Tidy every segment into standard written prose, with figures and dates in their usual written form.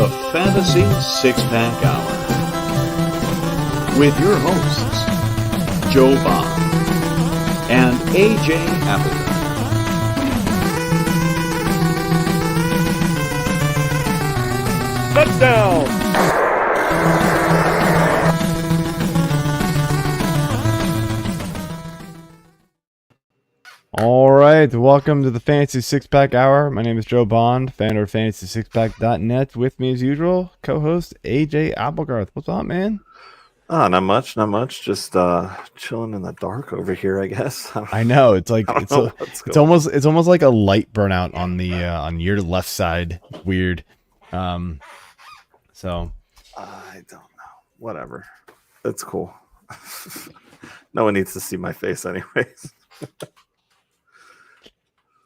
the Fantasy Six-Pack Hour with your hosts, Joe Bond and AJ Applegarth. Touchdown! All right, welcome to the Fantasy Six-Pack Hour. My name is Joe Bond, founder of FantasySixPack.net. With me, as usual, co-host AJ Applegarth. What's up, man? Not much. Just chilling in the dark over here, I guess. I know it's like I don't know what's it's going on. almost like a light burnout on the on your left side. Weird. So I don't know. Whatever. It's cool. No one needs to see my face, anyways.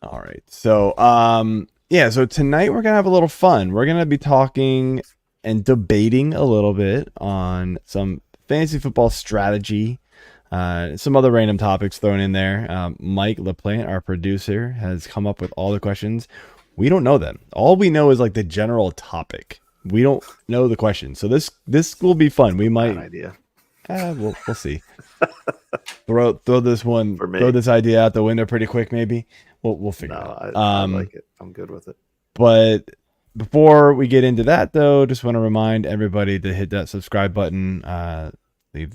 all right. So so tonight we're gonna have a little fun. We're gonna be talking and debating a little bit on some fantasy football strategy, some other random topics thrown in there. Mike LaPlante, our producer, has come up with all the questions. We don't know them. All we know is like the general topic. We don't know the question. So this will be fun. We might Bad idea. we'll see. throw this idea out the window pretty quick. Maybe we'll figure it out. I like it. I'm good with it. But before we get into that, though, just want to remind everybody to hit that subscribe button, hit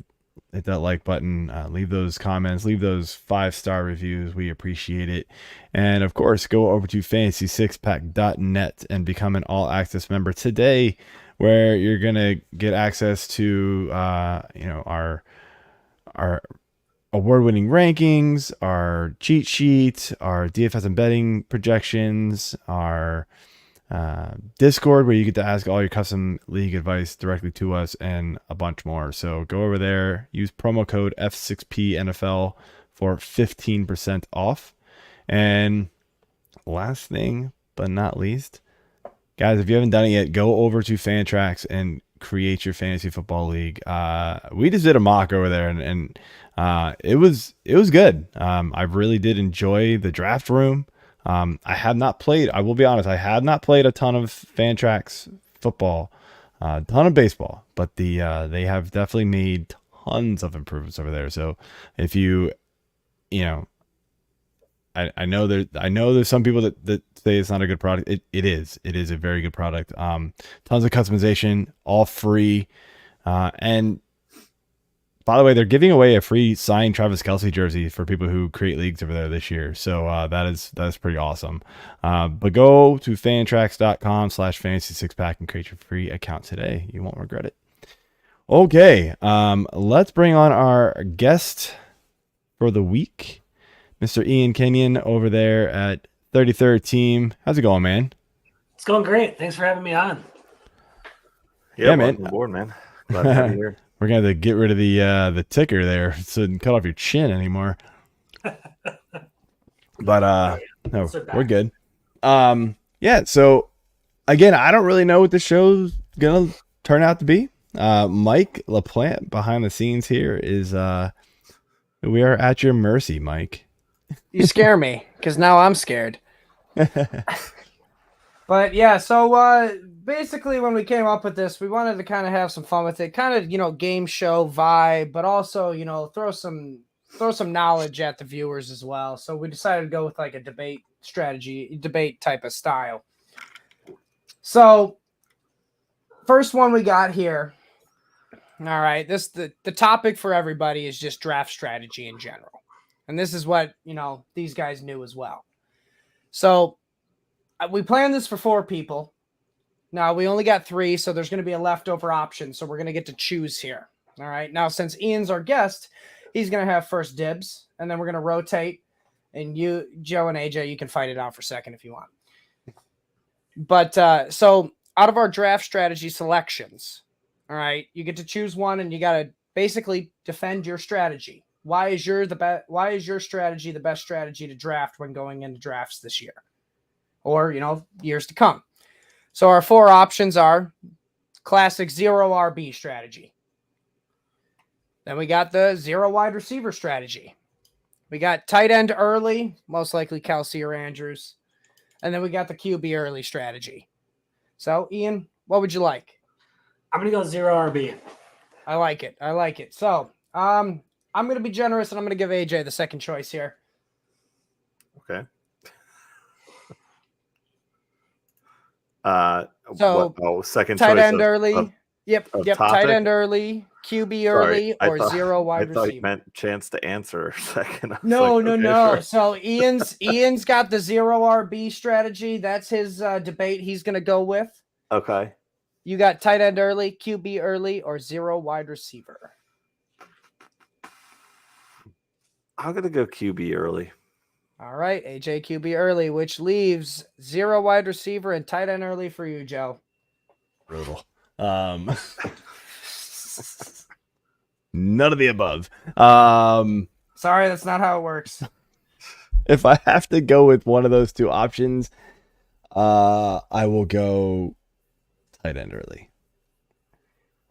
that like button, leave those comments, leave those 5-star reviews. We appreciate it. And of course, go over to FantasySixPack.net and become an all-access member today, where you're gonna get access to our award-winning rankings, our cheat sheet, our DFS and betting projections, our Discord, where you get to ask all your custom league advice directly to us, and a bunch more. So go over there, use promo code F6P NFL for 15% off. And last thing but not least, guys, if you haven't done it yet, go over to Fantrax and create your fantasy football league. We just did a mock over there, and it was good. I really did enjoy the draft room. I have not played, I will be honest, I have not played a ton of Fantrax football, a ton of baseball, but they have definitely made tons of improvements over there. So if I know there's some people that say it's not a good product. It is a very good product. Tons of customization, all free. And by the way, they're giving away a free signed Travis Kelce jersey for people who create leagues over there this year. So that is pretty awesome. But go to fantrax.com/fantasy6pack and create your free account today. You won't regret it. Okay, let's bring on our guest for the week, Mr. Ian Kenyon over there at 33rd Team. How's it going, man? It's going great. Thanks for having me on. Yeah, man. Welcome aboard, man. Glad to have you here. We're gonna have to get rid of the ticker there, so it doesn't cut off your chin anymore. But no, we're good. So again, I don't really know what the show's gonna turn out to be. Mike LaPlante behind the scenes here is we are at your mercy, Mike. You scare me because now I'm scared. But yeah, so basically when we came up with this, we wanted to kind of have some fun with it, kind of, game show vibe, but also, throw some knowledge at the viewers as well. So we decided to go with like a debate type of style. So first one we got here. All right, the topic for everybody is just draft strategy in general. And this is what, these guys knew as well. So we planned this for 4 people. Now, we only got 3, so there's going to be a leftover option. So we're going to get to choose here. All right. Now, since Ian's our guest, he's going to have first dibs, and then we're going to rotate. And you, Joe and AJ, you can fight it out for second if you want. But so out of our draft strategy selections, all right, you get to choose one, and you got to basically defend your strategy. Why is your strategy the best strategy to draft when going into drafts this year? Or, years to come. So our 4 options are classic 0 RB strategy. Then we got the 0 wide receiver strategy. We got tight end early, most likely Kelce or Andrews. And then we got the QB early strategy. So, Ian, What would you like? I'm gonna go 0 RB. I like it. I like it. So, I'm going to be generous and I'm going to give AJ the second choice here. Okay. Second tight choice end early. of Yep. Tight topic? end early, QB early, or zero wide I thought you receiver. meant chance to answer second. No. Sure. So Ian's got the 0 RB strategy. That's his debate he's going to go with. Okay. You got tight end early, QB early, or 0 wide receiver. I'm gonna go QB early. All right, AJ QB early, which leaves 0 wide receiver and tight end early for you, Joe. Brutal. None of the above. Sorry, that's not how it works. If I have to go with one of those two options, I will go tight end early.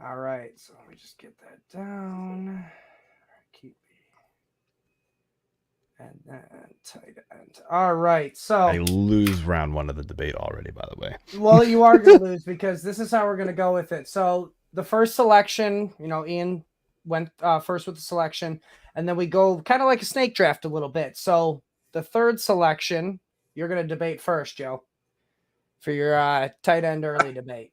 All right, so let me just get that down. QB. And then tight end. All right, so I lose round one of the debate already, by the way. Well, you are going to lose because this is how we're going to go with it. So the first selection, Ian went first with the selection, and then we go kind of like a snake draft a little bit. So the third selection, you're going to debate first, Joe, for your tight end early debate.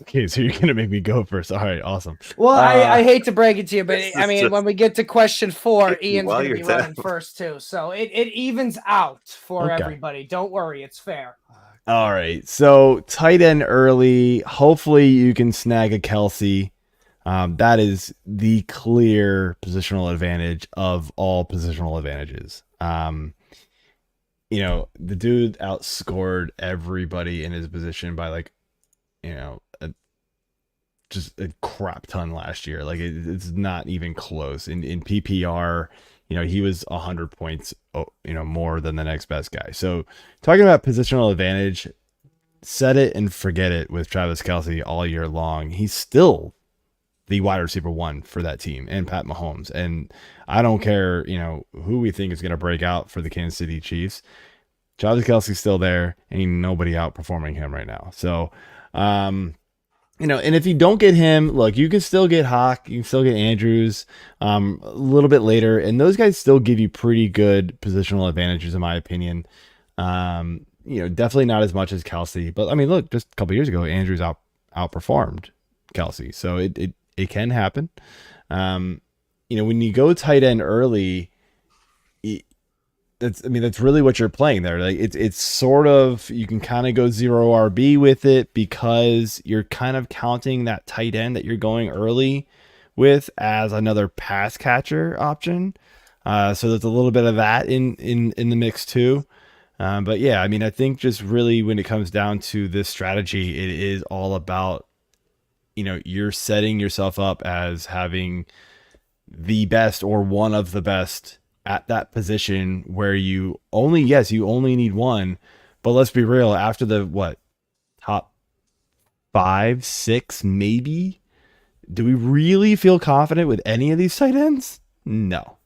Okay, so you're going to make me go first. All right, awesome. Well, I hate to break it to you, but I mean, just when we get to question 4, Ian's while going to be you're running first too. So it evens out for Okay. everybody. Don't worry, it's fair. All right, so tight end early. Hopefully you can snag a Kelsey. That is the clear positional advantage of all positional advantages. The dude outscored everybody in his position by just a crap ton last year. Like it's not even close. In PPR, he was 100 points, more than the next best guy. So talking about positional advantage, set it and forget it with Travis Kelce all year long. He's still the wide receiver 1 for that team and Pat Mahomes. And I don't care, who we think is going to break out for the Kansas City Chiefs. Travis Kelce's still there. Ain't nobody outperforming him right now. So, and if you don't get him, look, you can still get Hawk, you can still get Andrews a little bit later, and those guys still give you pretty good positional advantages, in my opinion. Definitely not as much as Kelsey, but I mean, look, just a couple years ago, Andrews outperformed Kelsey, so it can happen. When you go tight end early, that's really what you're playing there. Like it's sort of, you can kind of go 0 RB with it because you're kind of counting that tight end that you're going early with as another pass catcher option. So there's a little bit of that in the mix too. But yeah, I mean, I think just really when it comes down to this strategy, it is all about, you're setting yourself up as having the best or one of the best at that position where you only need one, but let's be real, after the top 5, 6, maybe, do we really feel confident with any of these tight ends? No.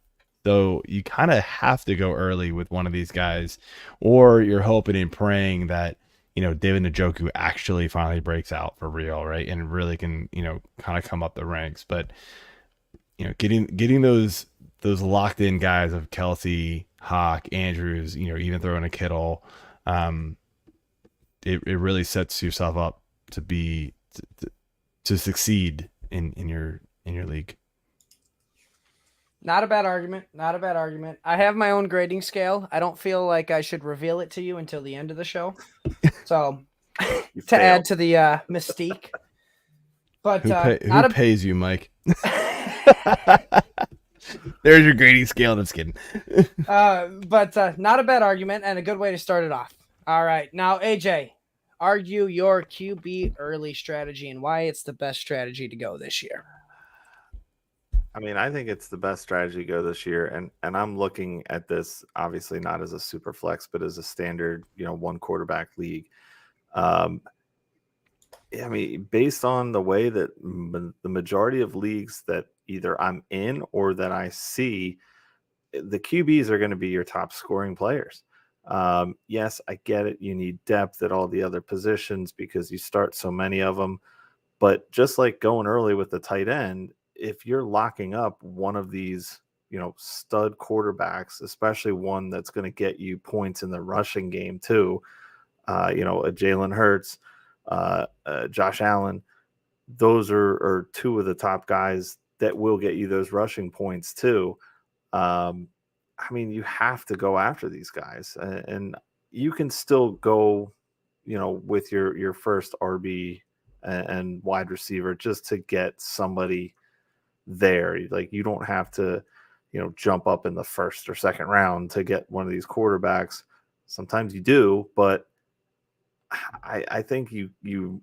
So you kind of have to go early with one of these guys, or you're hoping and praying that, David Njoku actually finally breaks out for real, right? And really can, kind of come up the ranks. But, getting those locked in guys of Kelsey, Hawk, Andrews, even throwing a Kittle, it really sets yourself up to succeed in your league. Not a bad argument. I have my own grading scale. I don't feel like I should reveal it to you until the end of the show. So add to the mystique. But who pays you, Mike? There's your grading scale. That's kidding. But not a bad argument and a good way to start it off. All right. Now, AJ, argue your QB early strategy and why it's the best strategy to go this year. I mean, I think it's the best strategy to go this year, and I'm looking at this obviously not as a super flex, but as a standard, one quarterback league. I mean, based on the way that the majority of leagues that either I'm in or that I see, the QBs are going to be your top scoring players. Yes, I get it. You need depth at all the other positions because you start so many of them. But just like going early with the tight end, if you're locking up one of these, stud quarterbacks, especially one that's going to get you points in the rushing game too, a Jalen Hurts, Josh Allen, those are two of the top guys that will get you those rushing points too. I mean, you have to go after these guys, and you can still go, with your first RB and wide receiver just to get somebody there. Like, you don't have to, jump up in the first or second round to get one of these quarterbacks. Sometimes you do, but I think you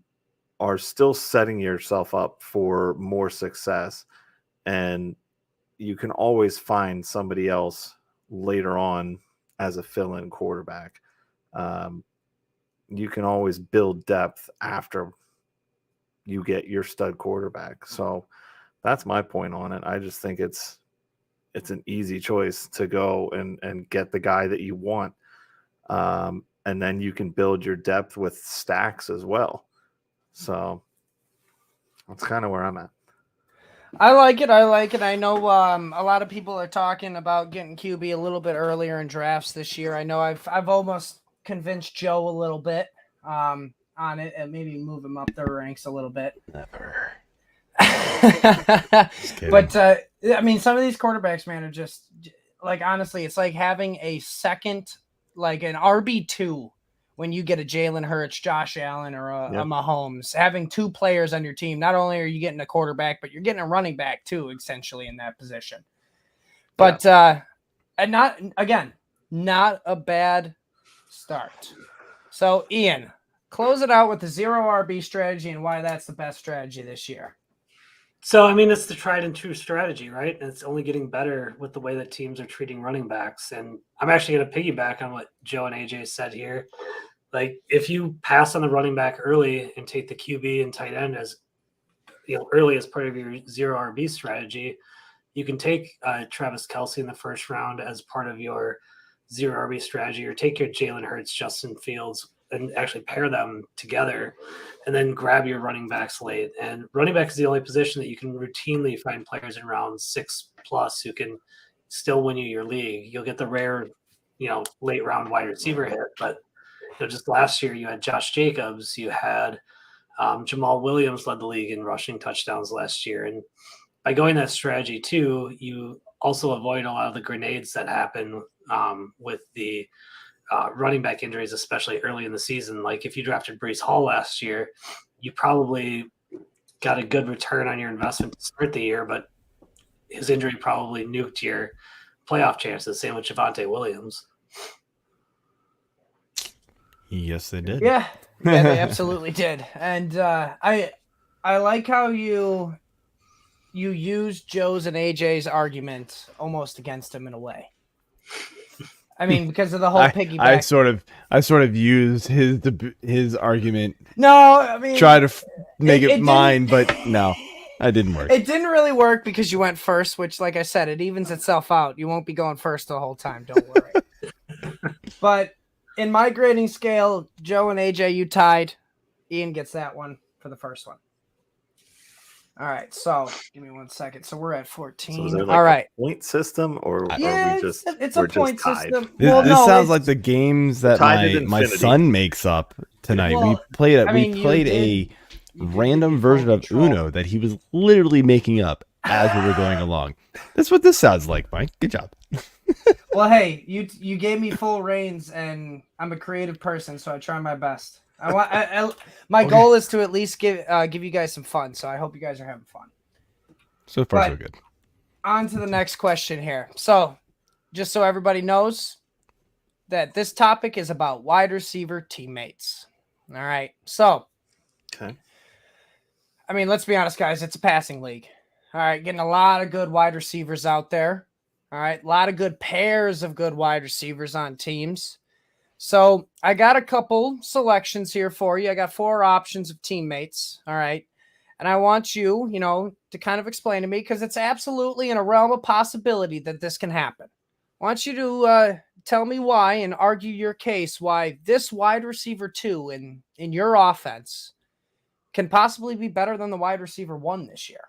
are still setting yourself up for more success, and you can always find somebody else later on as a fill-in quarterback. You can always build depth after you get your stud quarterback. So that's my point on it. I just think it's an easy choice to go and get the guy that you want. And then you can build your depth with stacks as well. So that's kind of where I'm at. I like it. I know a lot of people are talking about getting QB a little bit earlier in drafts this year. I know I've almost convinced Joe a little bit on it and maybe move him up the ranks a little bit. Never. But I mean, some of these quarterbacks, man, are just like, honestly, it's like having a second, like an RB2 when you get a Jalen Hurts, Josh Allen, or a Mahomes. Having two players on your team, not only are you getting a quarterback, but you're getting a running back too, essentially, in that position. But and not a bad start. So, Ian, close it out with the 0 RB strategy and why that's the best strategy this year. So, I mean, it's the tried and true strategy, right? And it's only getting better with the way that teams are treating running backs. And I'm actually going to piggyback on what Joe and AJ said here. Like, if you pass on the running back early and take the QB and tight end as early as part of your 0 RB strategy, you can take Travis Kelce in the first round as part of your 0 RB strategy, or take your Jalen Hurts, Justin Fields, and actually pair them together, and then grab your running backs late. And running back is the only position that you can routinely find players in round 6+ who can still win you your league. You'll get the rare, late round wide receiver hit, but just last year you had Josh Jacobs, you had Jamal Williams led the league in rushing touchdowns last year. And by going that strategy too, you also avoid a lot of the grenades that happen with the running back injuries, especially early in the season. Like, if you drafted Breece Hall last year, you probably got a good return on your investment to start the year, but his injury probably nuked your playoff chances. Same with Javonte Williams. Yes, they did. Yeah, they absolutely did. And I like how you used Joe's and AJ's argument almost against him in a way. I mean, because of the whole piggyback. I sort of used his argument. No, I mean, try to make it mine, but no, it didn't work. It didn't really work because you went first, which, like I said, it evens itself out. You won't be going first the whole time. Don't worry. But in my grading scale, Joe and AJ, you tied. Ian gets that one for the first one. All right, so give me 1 second. So we're at 14. So is there all right, a point system, or are we just it's a point system. This sounds like the games that my son makes up tonight. Well, we played a random version of Uno that he was literally making up as we were going along. That's what this sounds like, Mike. Good job. Well, hey, you gave me full reins, and I'm a creative person, so I try my best. My goal is to at least give you guys some fun, so I hope you guys are having fun. So far, so good. On to the next question here. So, just so everybody knows that this topic is about wide receiver teammates. All right. So, okay. I mean, let's be honest, guys. It's a passing league. All right. Getting a lot of good wide receivers out there. All right. A lot of good pairs of good wide receivers on teams. So I got a couple selections here for you. I got 4 options of teammates. All right. And I want you, to kind of explain to me, because it's absolutely in a realm of possibility that this can happen. I want you to tell me why and argue your case why this wide receiver 2 in your offense can possibly be better than the wide receiver 1 this year.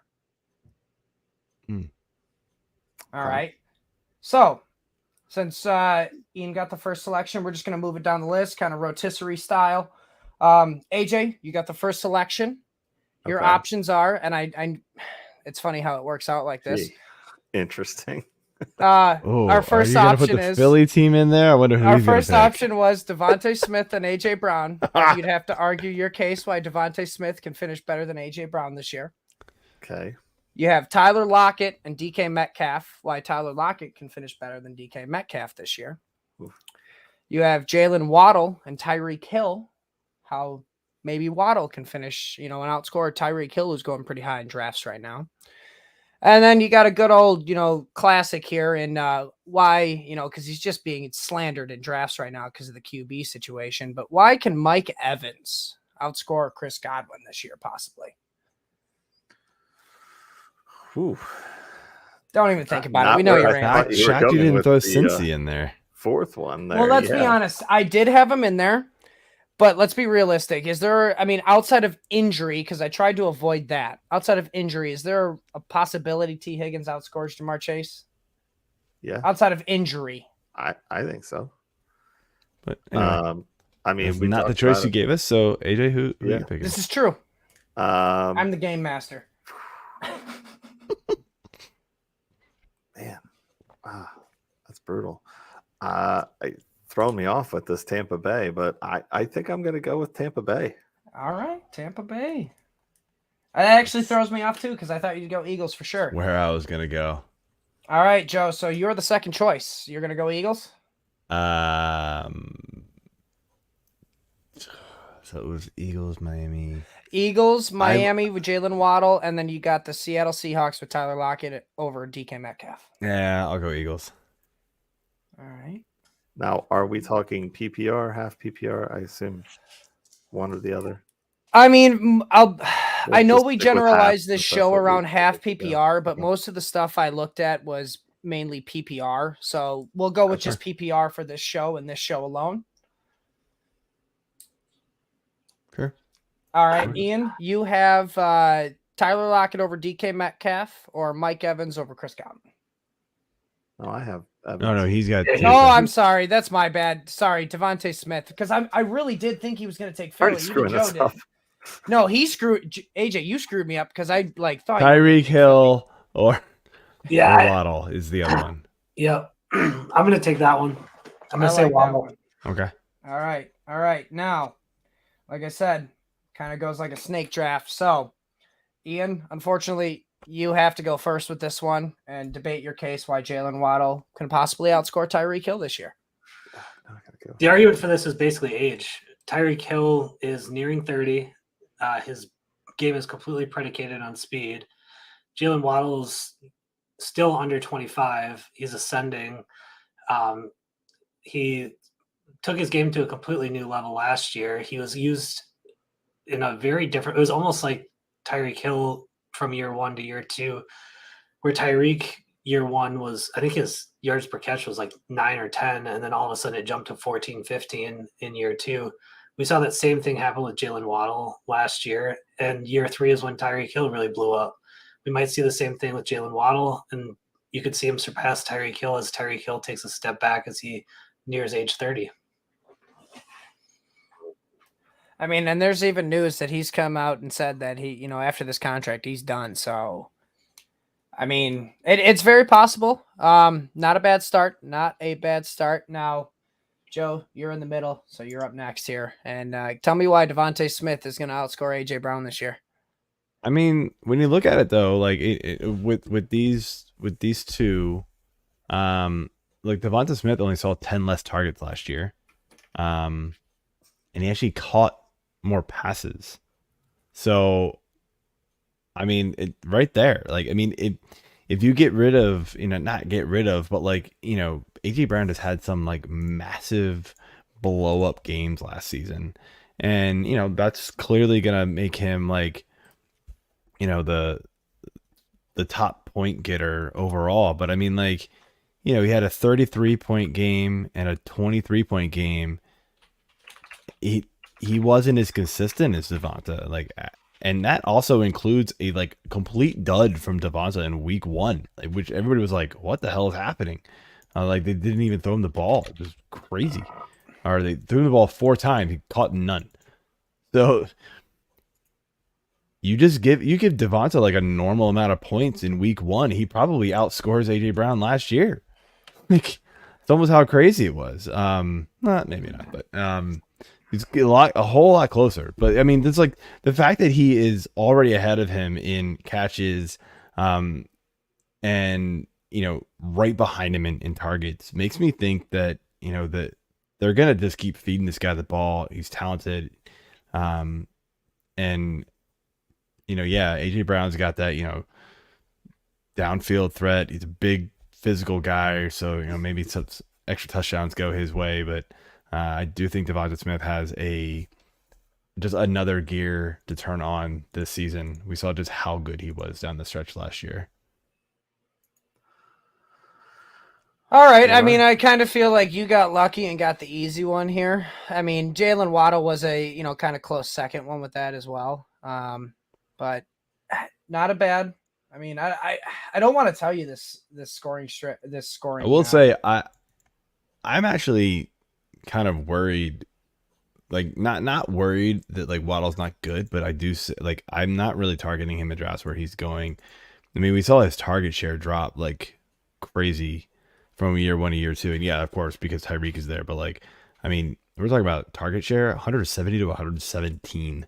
All right. So, since Ian got the first selection, we're just going to move it down the list, kind of rotisserie style. AJ, you got the first selection. Your options are, and I it's funny how it works out like this. Interesting. Our first are you option gonna put the is Philly team in there. I wonder who our he's gonna first pick. option was Devontae Smith and AJ Brown. And you'd have to argue your case why Devontae Smith can finish better than AJ Brown this year. Okay. You have Tyler Lockett and DK Metcalf, why Tyler Lockett can finish better than DK Metcalf this year. Oof. You have Jalen Waddle and Tyreek Hill, how maybe Waddle can finish, and outscore Tyreek Hill, who's going pretty high in drafts right now. And then you got a good old, classic here in why, because he's just being slandered in drafts right now because of the QB situation. But why can Mike Evans outscore Chris Godwin this year, possibly? Whew. Don't even think about it. We know your answer. Shocked you didn't throw Cincy in there. Fourth one there. Well, let's be honest. I did have him in there, but let's be realistic. Outside of injury, because I tried to avoid that, outside of injury, is there a possibility T. Higgins outscores Jamar Chase? Yeah. Outside of injury. I think so. But anyway, it's not the choice you gave us. So AJ, who are you picking? This is true. I'm the game master. Man, that's brutal. Throw me off with this Tampa Bay, but I think I'm going to go with Tampa Bay. All right, Tampa Bay. That actually throws me off too because I thought you'd go Eagles for sure. Where I was going to go. All right, Joe. So you're the second choice. You're going to go Eagles? So it was Eagles, Miami. Eagles, Miami with Jalen Waddle, and then you got the Seattle Seahawks with Tyler Lockett over DK Metcalf. Yeah, I'll go Eagles. All right. Now, are we talking PPR, half PPR? I assume one or the other. I mean, I know we generalize this since that's show what we around half did, PPR, but most of the stuff I looked at was mainly PPR. So we'll go with just PPR for this show and this show alone. Sure. All right, Ian, you have Tyler Lockett over DK Metcalf or Mike Evans over Chris Godwin. No, I have Evans. No, he's got. Oh, I'm sorry. That's my bad. Sorry, Devontae Smith. Because I really did think he was going to take Philly. Screwing us up. No, he screwed. AJ, you screwed me up because I thought Tyreek Hill or Waddle Waddle is the other one. Yep. I'm going to take that one. I'm going to say Waddle. Okay. All right. Now, like I said, kind of goes like a snake draft. So, Ian, unfortunately, you have to go first with this one and debate your case why Jalen Waddle can possibly outscore Tyreek Hill this year. The argument for this is basically age. Tyreek Hill is nearing 30. His game is completely predicated on speed. Jalen Waddle is still under 25. He's ascending. He took his game to a completely new level last year. He was used in a very different. It was almost like Tyreek Hill from year 1 to year 2, where Tyreek year 1 was, I think his yards per catch was like 9 or 10, and then all of a sudden it jumped to 14, 15 in year 2. We saw that same thing happen with Jalen Waddle last year, and year 3 is when Tyreek Hill really blew up. We might see the same thing with Jalen Waddle, and you could see him surpass Tyreek Hill as Tyreek Hill takes a step back as he nears age 30. I mean, and there's even news that he's come out and said that he, after this contract, he's done. So, I mean, it's very possible. Not a bad start. Now, Joe, you're in the middle, so you're up next here. And tell me why Devontae Smith is going to outscore A.J. Brown this year. I mean, when you look at it though, like with these two, like Devonta Smith only saw 10 less targets last year, and he actually caught more passes. So, I mean, right there, like, I mean, if you get rid of, not get rid of, but like, A.J. Brown has had some like massive blow up games last season, and that's clearly gonna make him like, the top point getter overall. But I mean, like, he had a 33-point game and a 23-point game. He wasn't as consistent as Devonta, and that also includes a complete dud from Devonta in week 1, which everybody was like, "What the hell is happening?" They didn't even throw him the ball. It was crazy. Or they threw him the ball 4 times, he caught none. So you give Devonta a normal amount of points in week 1, he probably outscores AJ Brown last year. It's almost how crazy it was. Maybe not, but it's a whole lot closer. But I mean, it's the fact that he is already ahead of him in catches, and right behind him in targets makes me think that that they're gonna just keep feeding this guy the ball. He's talented, and AJ Brown's got that downfield threat. He's a big physical guy, so maybe some extra touchdowns go his way, but I do think Devonta Smith has just another gear to turn on this season. We saw just how good he was down the stretch last year. All right. I mean, I kind of feel like you got lucky and got the easy one here. I mean, Jalen Waddle was a kind of close second one with that as well. But not a bad. I mean, I don't want to tell you this scoring. I will say I'm actually kind of worried, not worried that Waddle's not good, but I do say, I'm not really targeting him in drafts where he's going. I mean, we saw his target share drop like crazy from year 1 to year 2, and yeah, of course, because Tyreek is there. But I mean, we're talking about target share 170 to 117.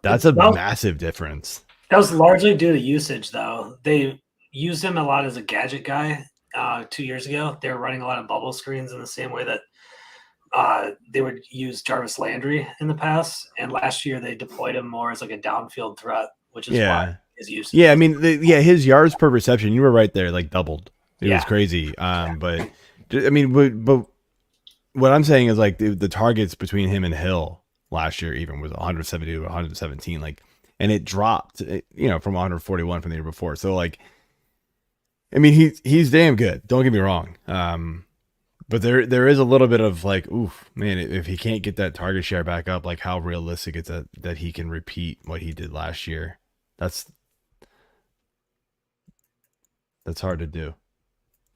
That's a massive difference. That was largely due to usage, though. They used him a lot as a gadget guy 2 years ago. They were running a lot of bubble screens in the same way that they would use Jarvis Landry in the past. And last year they deployed him more as a downfield threat, which is why his usage. Yeah, I mean, his yards per reception, you were right there, doubled. It was crazy. But I mean, but what I'm saying is the targets between him and Hill last year even was 170 to 117, and it dropped, from 141 from the year before. So I mean, he's damn good. Don't get me wrong. But there is a little bit of oof, man, if he can't get that target share back up, how realistic is that he can repeat what he did last year? That's hard to do.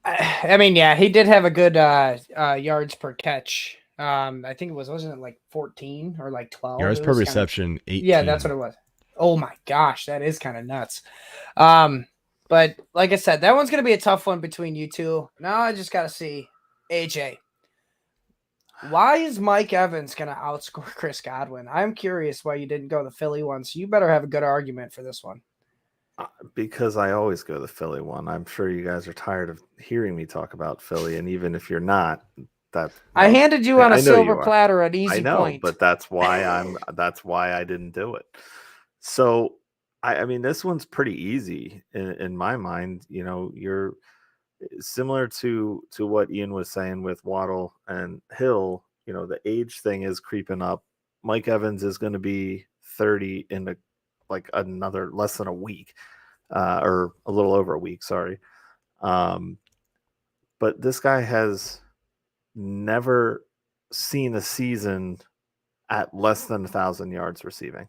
I mean, yeah, he did have a good yards per catch. I think wasn't it 14 or 12? Yards per reception, 18. Yeah, that's what it was. Oh my gosh, that is kind of nuts. But like I said, that one's gonna be a tough one between you two. Now I just gotta see AJ. Why is Mike Evans gonna outscore Chris Godwin? I'm curious why you didn't go the Philly one. So you better have a good argument for this one. Because I always go the Philly one. I'm sure you guys are tired of hearing me talk about Philly, and even if you're not, I handed you on a silver platter an easy point. But that's why I didn't do it. So I mean, this one's pretty easy in my mind. You're similar to what Ian was saying with Waddle and Hill. The age thing is creeping up. Mike Evans is going to be 30 in another less than a week, or a little over a week. Sorry. But this guy has never seen a season at less than 1,000 yards receiving.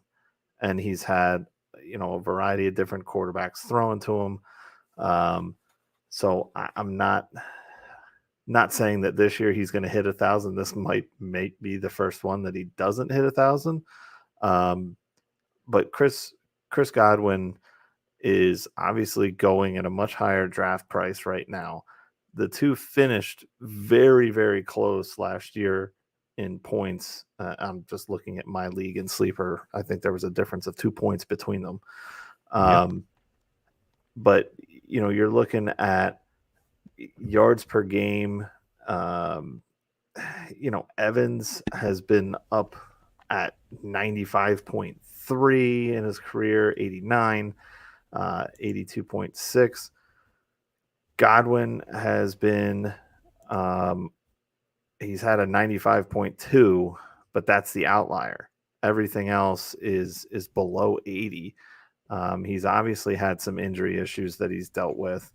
And he's had, a variety of different quarterbacks thrown to him. So I'm not saying that this year he's going to hit 1,000. This might be the first one that he doesn't hit 1,000. But Chris Godwin is obviously going at a much higher draft price right now. The two finished very, very close last year in points. I'm just looking at my league and sleeper. I think there was a difference of 2 points between them. But you're looking at yards per game. Evans has been up at 95.3 in his career, 89, 82.6. Godwin has been, he's had a 95.2, but that's the outlier. Everything else is below 80. He's obviously had some injury issues that he's dealt with.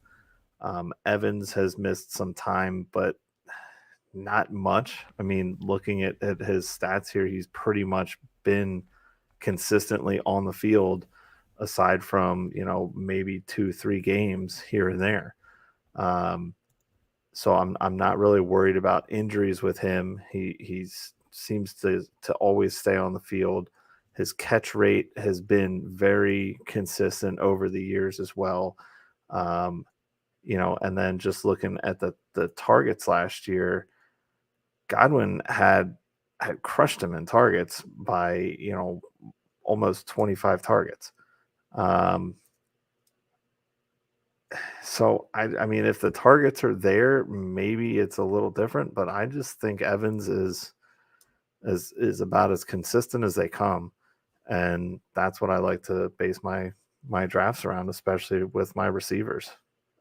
Evans has missed some time, but not much. I mean, looking at his stats here, he's pretty much been consistently on the field, aside from maybe 2-3 games here and there. So I'm not really worried about injuries with him. He seems to always stay on the field. His catch rate has been very consistent over the years as well. And then just looking at the targets last year, Godwin had crushed him in targets by almost 25 targets. So I mean, if the targets are there, maybe it's a little different, but I just think Evans is about as consistent as they come, and that's what I like to base my drafts around, especially with my receivers.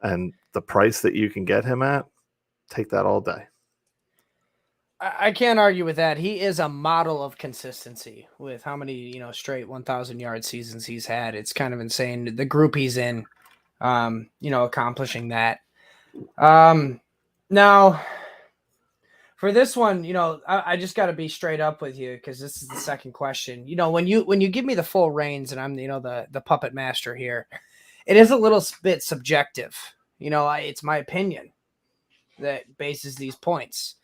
And the price that you can get him at, take that all day. I can't argue with that. He is a model of consistency with how many straight 1,000-yard seasons he's had. It's kind of insane the group he's in. Accomplishing that. Now for this one, I just got to be straight up with you because this is the second question. When you give me the full reins and I'm the puppet master here, it is a little bit subjective. It's my opinion that bases these points.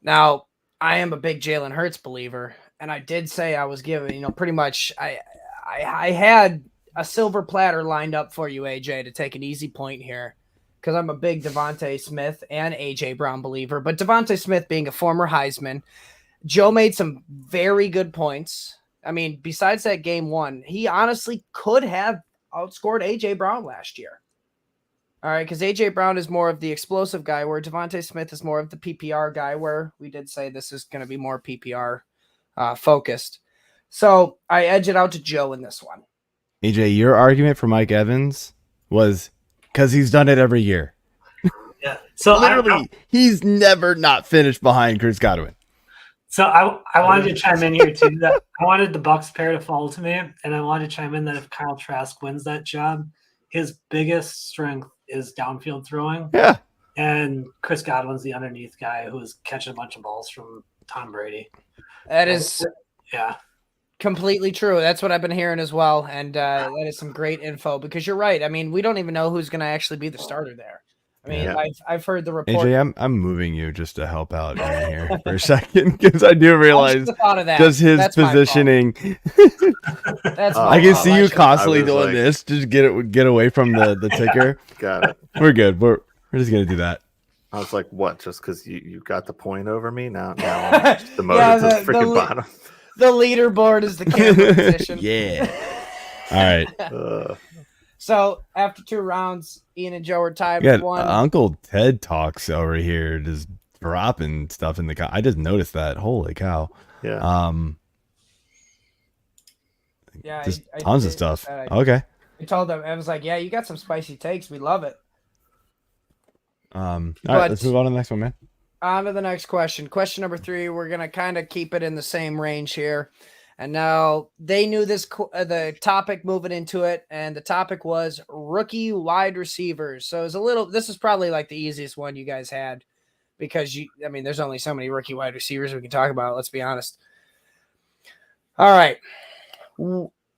Now, I am a big Jalen Hurts believer, and I did say I was giving, pretty much I had a silver platter lined up for you, AJ, to take an easy point here because I'm a big Devontae Smith and AJ Brown believer. But Devontae Smith being a former Heisman, Joe made some very good points. I mean, besides that game one, he honestly could have outscored AJ Brown last year. All right, because AJ Brown is more of the explosive guy, where Devontae Smith is more of the PPR guy, where we did say this is going to be more PPR focused. So I edge it out to Joe in this one. AJ, your argument for Mike Evans was because he's done it every year. Yeah. So literally, he's never not finished behind Chris Godwin. So I wanted to chime in here too. That I wanted the Bucs pair to fall to me, and I wanted to chime in that if Kyle Trask wins that job, his biggest strength is downfield throwing. Yeah. And Chris Godwin's the underneath guy who's catching a bunch of balls from Tom Brady. That is completely true. That's what I've been hearing as well. And that is some great info because you're right. I mean, we don't even know who's going to actually be the starter there. I mean, I've heard the report. AJ, I'm moving you just to help out in here for a second because I do realize just his positioning. I can see you constantly doing this. Just get away from the ticker. Got it. We're good. We're just gonna do that. I was like, what? Just because you got the point over me now I'm just demoted to the freaking bottom. The leaderboard is the camera position. Yeah. All right. So after 2 rounds, Ian and Joe are tied with with 1. Uncle Ted talks over here, just dropping stuff in the. I just noticed that. Holy cow! Yeah. Just tons of stuff. Okay. I told them, I was like, "Yeah, you got some spicy takes. We love it." All right, let's move on to the next one, man. On to the next question. Question number 3. We're gonna kind of keep it in the same range here. And now they knew this the topic moving into it, and the topic was rookie wide receivers. So it's this is probably like the easiest one you guys had because there's only so many rookie wide receivers we can talk about. Let's be honest. All right.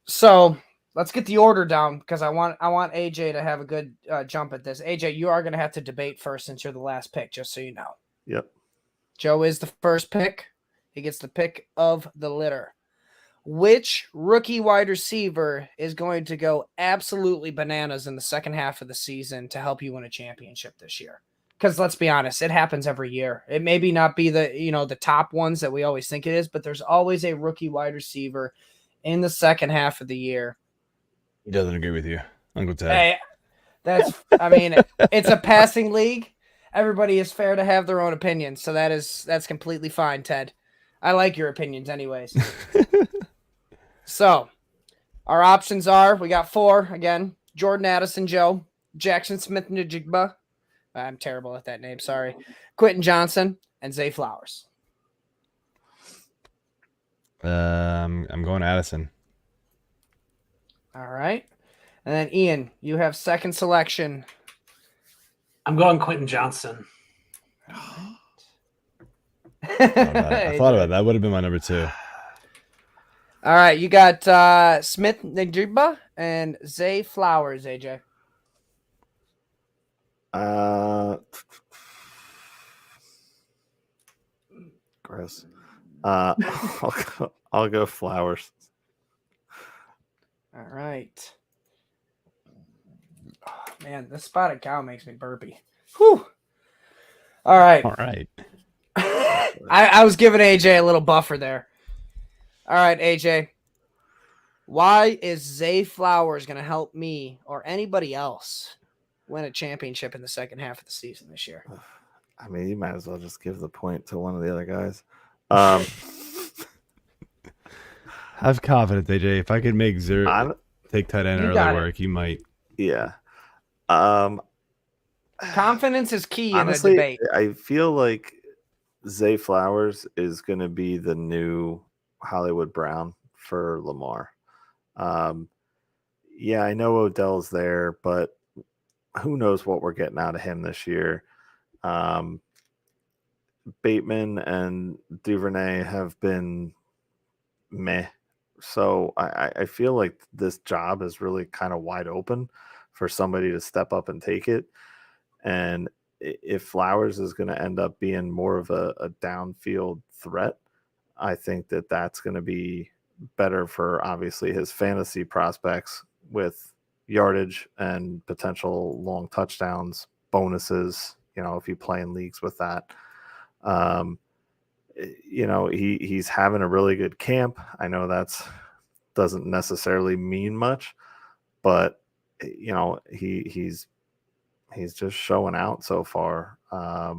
So let's get the order down because I want AJ to have a good jump at this. AJ, you are going to have to debate first since you're the last pick, just so you know. Yep. Joe is the first pick. He gets the pick of the litter. Which rookie wide receiver is going to go absolutely bananas in the second half of the season to help you win a championship this year? Because let's be honest, it happens every year. It maybe not be the top ones that we always think it is, but there's always a rookie wide receiver in the second half of the year. He doesn't agree with you, Uncle Ted. Hey, it's a passing league. Everybody is fair to have their own opinions, so that's completely fine, Ted. I like your opinions anyways. So, our options are, we got 4, again, Jordan Addison, Joe, Jackson Smith-Njigba, I'm terrible at that name, sorry, Quentin Johnson, and Zay Flowers. I'm going Addison. All right. And then, Ian, you have second selection. I'm going Quentin Johnson. I thought about that. That would have been my number 2. All right, you got Smith Njigba and Zay Flowers, AJ. Gross. I'll go Flowers. All right. Oh, man, this spotted cow makes me burpy. Whew. All right. All right. I was giving AJ a little buffer there. All right, AJ. Why is Zay Flowers going to help me or anybody else win a championship in the second half of the season this year? I mean, you might as well just give the point to one of the other guys. Have confidence, AJ. If I could make Zero take tight end early work, you might. Yeah. Confidence is key honestly, in a debate. I feel like Zay Flowers is going to be the new Hollywood Brown for Lamar. Yeah, I know Odell's there, but who knows what we're getting out of him this year. Bateman and Duvernay have been meh. So I feel like this job is really kind of wide open for somebody to step up and take it. And if Flowers is going to end up being more of a downfield threat, I think that that's going to be better for obviously his fantasy prospects with yardage and potential long touchdowns, bonuses, if you play in leagues with that. He's having a really good camp. I know that's doesn't necessarily mean much, but he's just showing out so far. I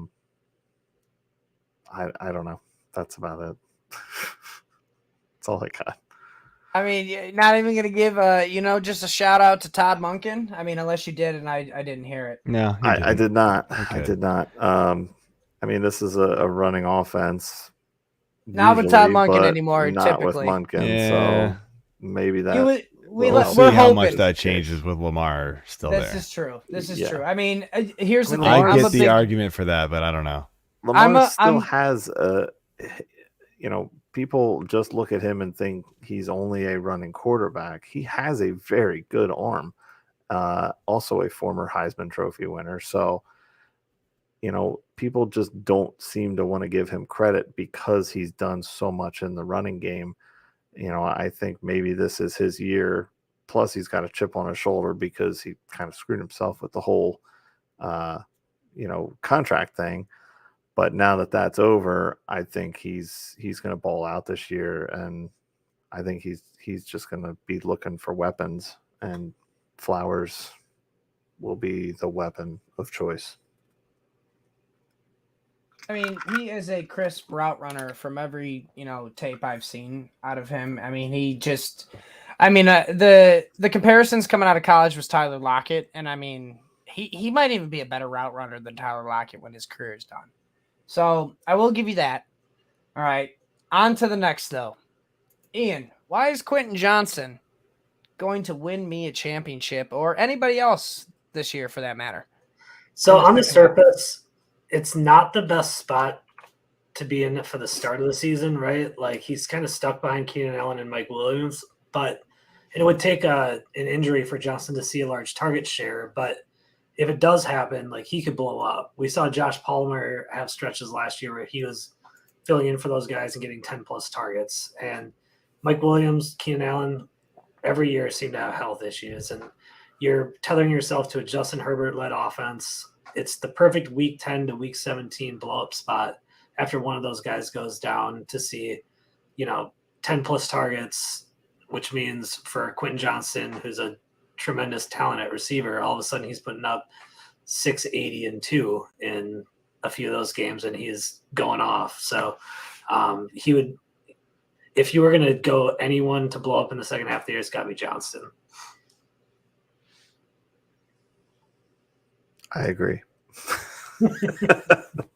don't know. That's about it. That's all I got. I mean, not even going to give just a shout out to Todd Monken. I mean, unless you did and I didn't hear it. No, I did not. Okay. I did not. I mean, this is a running offense. Not with Todd Monken but anymore, not typically. with Monken, Yeah. so maybe that. We'll see we're how hoping. much that changes with Lamar still This there. is true. This is Yeah. true. I mean, here's the thing. I I'm get a the big, argument for that, but I don't know. Lamar still has people just look at him and think he's only a running quarterback. He has a very good arm. Also a former Heisman Trophy winner. So, people just don't seem to want to give him credit because he's done so much in the running game. I think maybe this is his year. Plus, he's got a chip on his shoulder because he kind of screwed himself with the whole, contract thing. But now that that's over, I think he's going to ball out this year, and I think he's just going to be looking for weapons, and Flowers will be the weapon of choice. I mean, he is a crisp route runner from every, tape I've seen out of him. I mean, the comparisons coming out of college was Tyler Lockett. And I mean, he might even be a better route runner than Tyler Lockett when his career is done. So I will give you that. All right. On to the next though. Ian, why is Quentin Johnson going to win me a championship or anybody else this year for that matter? So on the surface, it's not the best spot to be in for the start of the season, right? Like he's kind of stuck behind Keenan Allen and Mike Williams, but it would take an injury for Johnson to see a large target share. But if it does happen, like he could blow up. We saw Josh Palmer have stretches last year where he was filling in for those guys and getting 10 plus targets. And Mike Williams, Keenan Allen, every year seem to have health issues. And you're tethering yourself to a Justin Herbert-led offense. It's the perfect week 10 to week 17 blow-up spot after one of those guys goes down to see, 10 plus targets, which means for Quentin Johnson, who's a tremendous talent at receiver, all of a sudden he's putting up 680 and 2 in a few of those games, and he's going off. So he would, if you were going to go anyone to blow up in the second half of the year, it's got to be Johnson. I agree.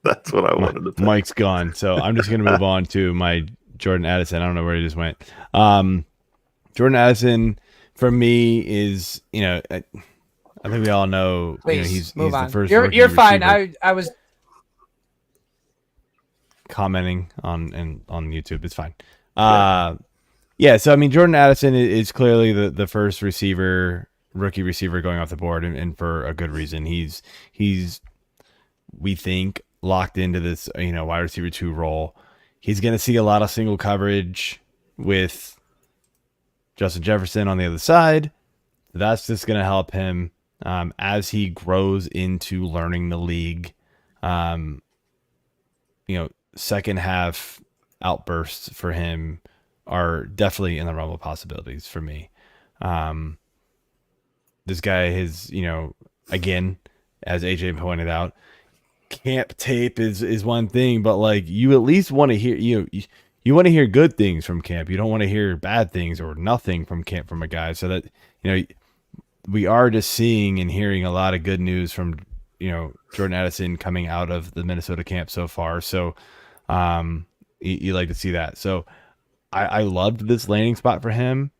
That's what I wanted to pick. Mike's gone, so I'm just going to move on to my Jordan Addison. I don't know where he just went. Jordan Addison, for me, is, I think we all know. Please he's move the on. first. You're rookie fine. receiver I was commenting on YouTube. It's fine. Yeah. Yeah. So I mean, Jordan Addison is clearly the first rookie receiver going off the board, and for a good reason. He's we think locked into this wide receiver 2 role. He's going to see a lot of single coverage with Justin Jefferson on the other side. That's just going to help him as he grows into learning the league. Second half outbursts for him are definitely in the realm of possibilities for me. This guy has, again, as AJ pointed out, camp tape is one thing, but like you at least want to hear you want to hear good things from camp. You don't want to hear bad things or nothing from camp from a guy. So that we are just seeing and hearing a lot of good news from Jordan Addison coming out of the Minnesota camp so far. So you like to see that. So I loved this landing spot for him,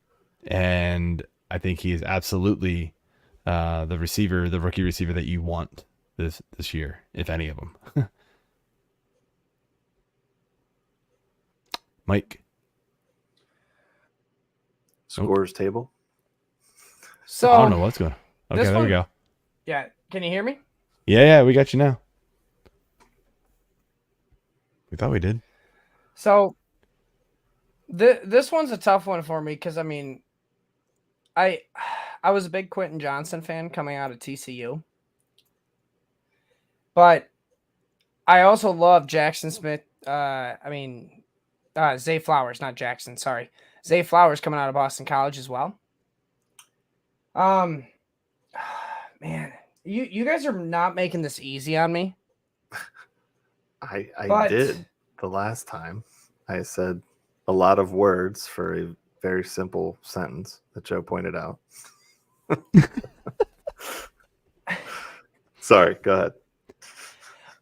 and I think he is absolutely the rookie receiver that you want this year, if any of them. Mike. Scores table. so. I don't know what's going on. Okay, there we go. Yeah, can you hear me? Yeah, we got you now. We thought we did. So this one's a tough one for me because I mean, I was a big Quentin Johnson fan coming out of TCU, but I also love Jackson Smith. Zay Flowers, not Jackson. Sorry, Zay Flowers coming out of Boston College as well. Man, you guys are not making this easy on me. I did the last time. I said a lot of words for a very simple sentence that Joe pointed out. Sorry, go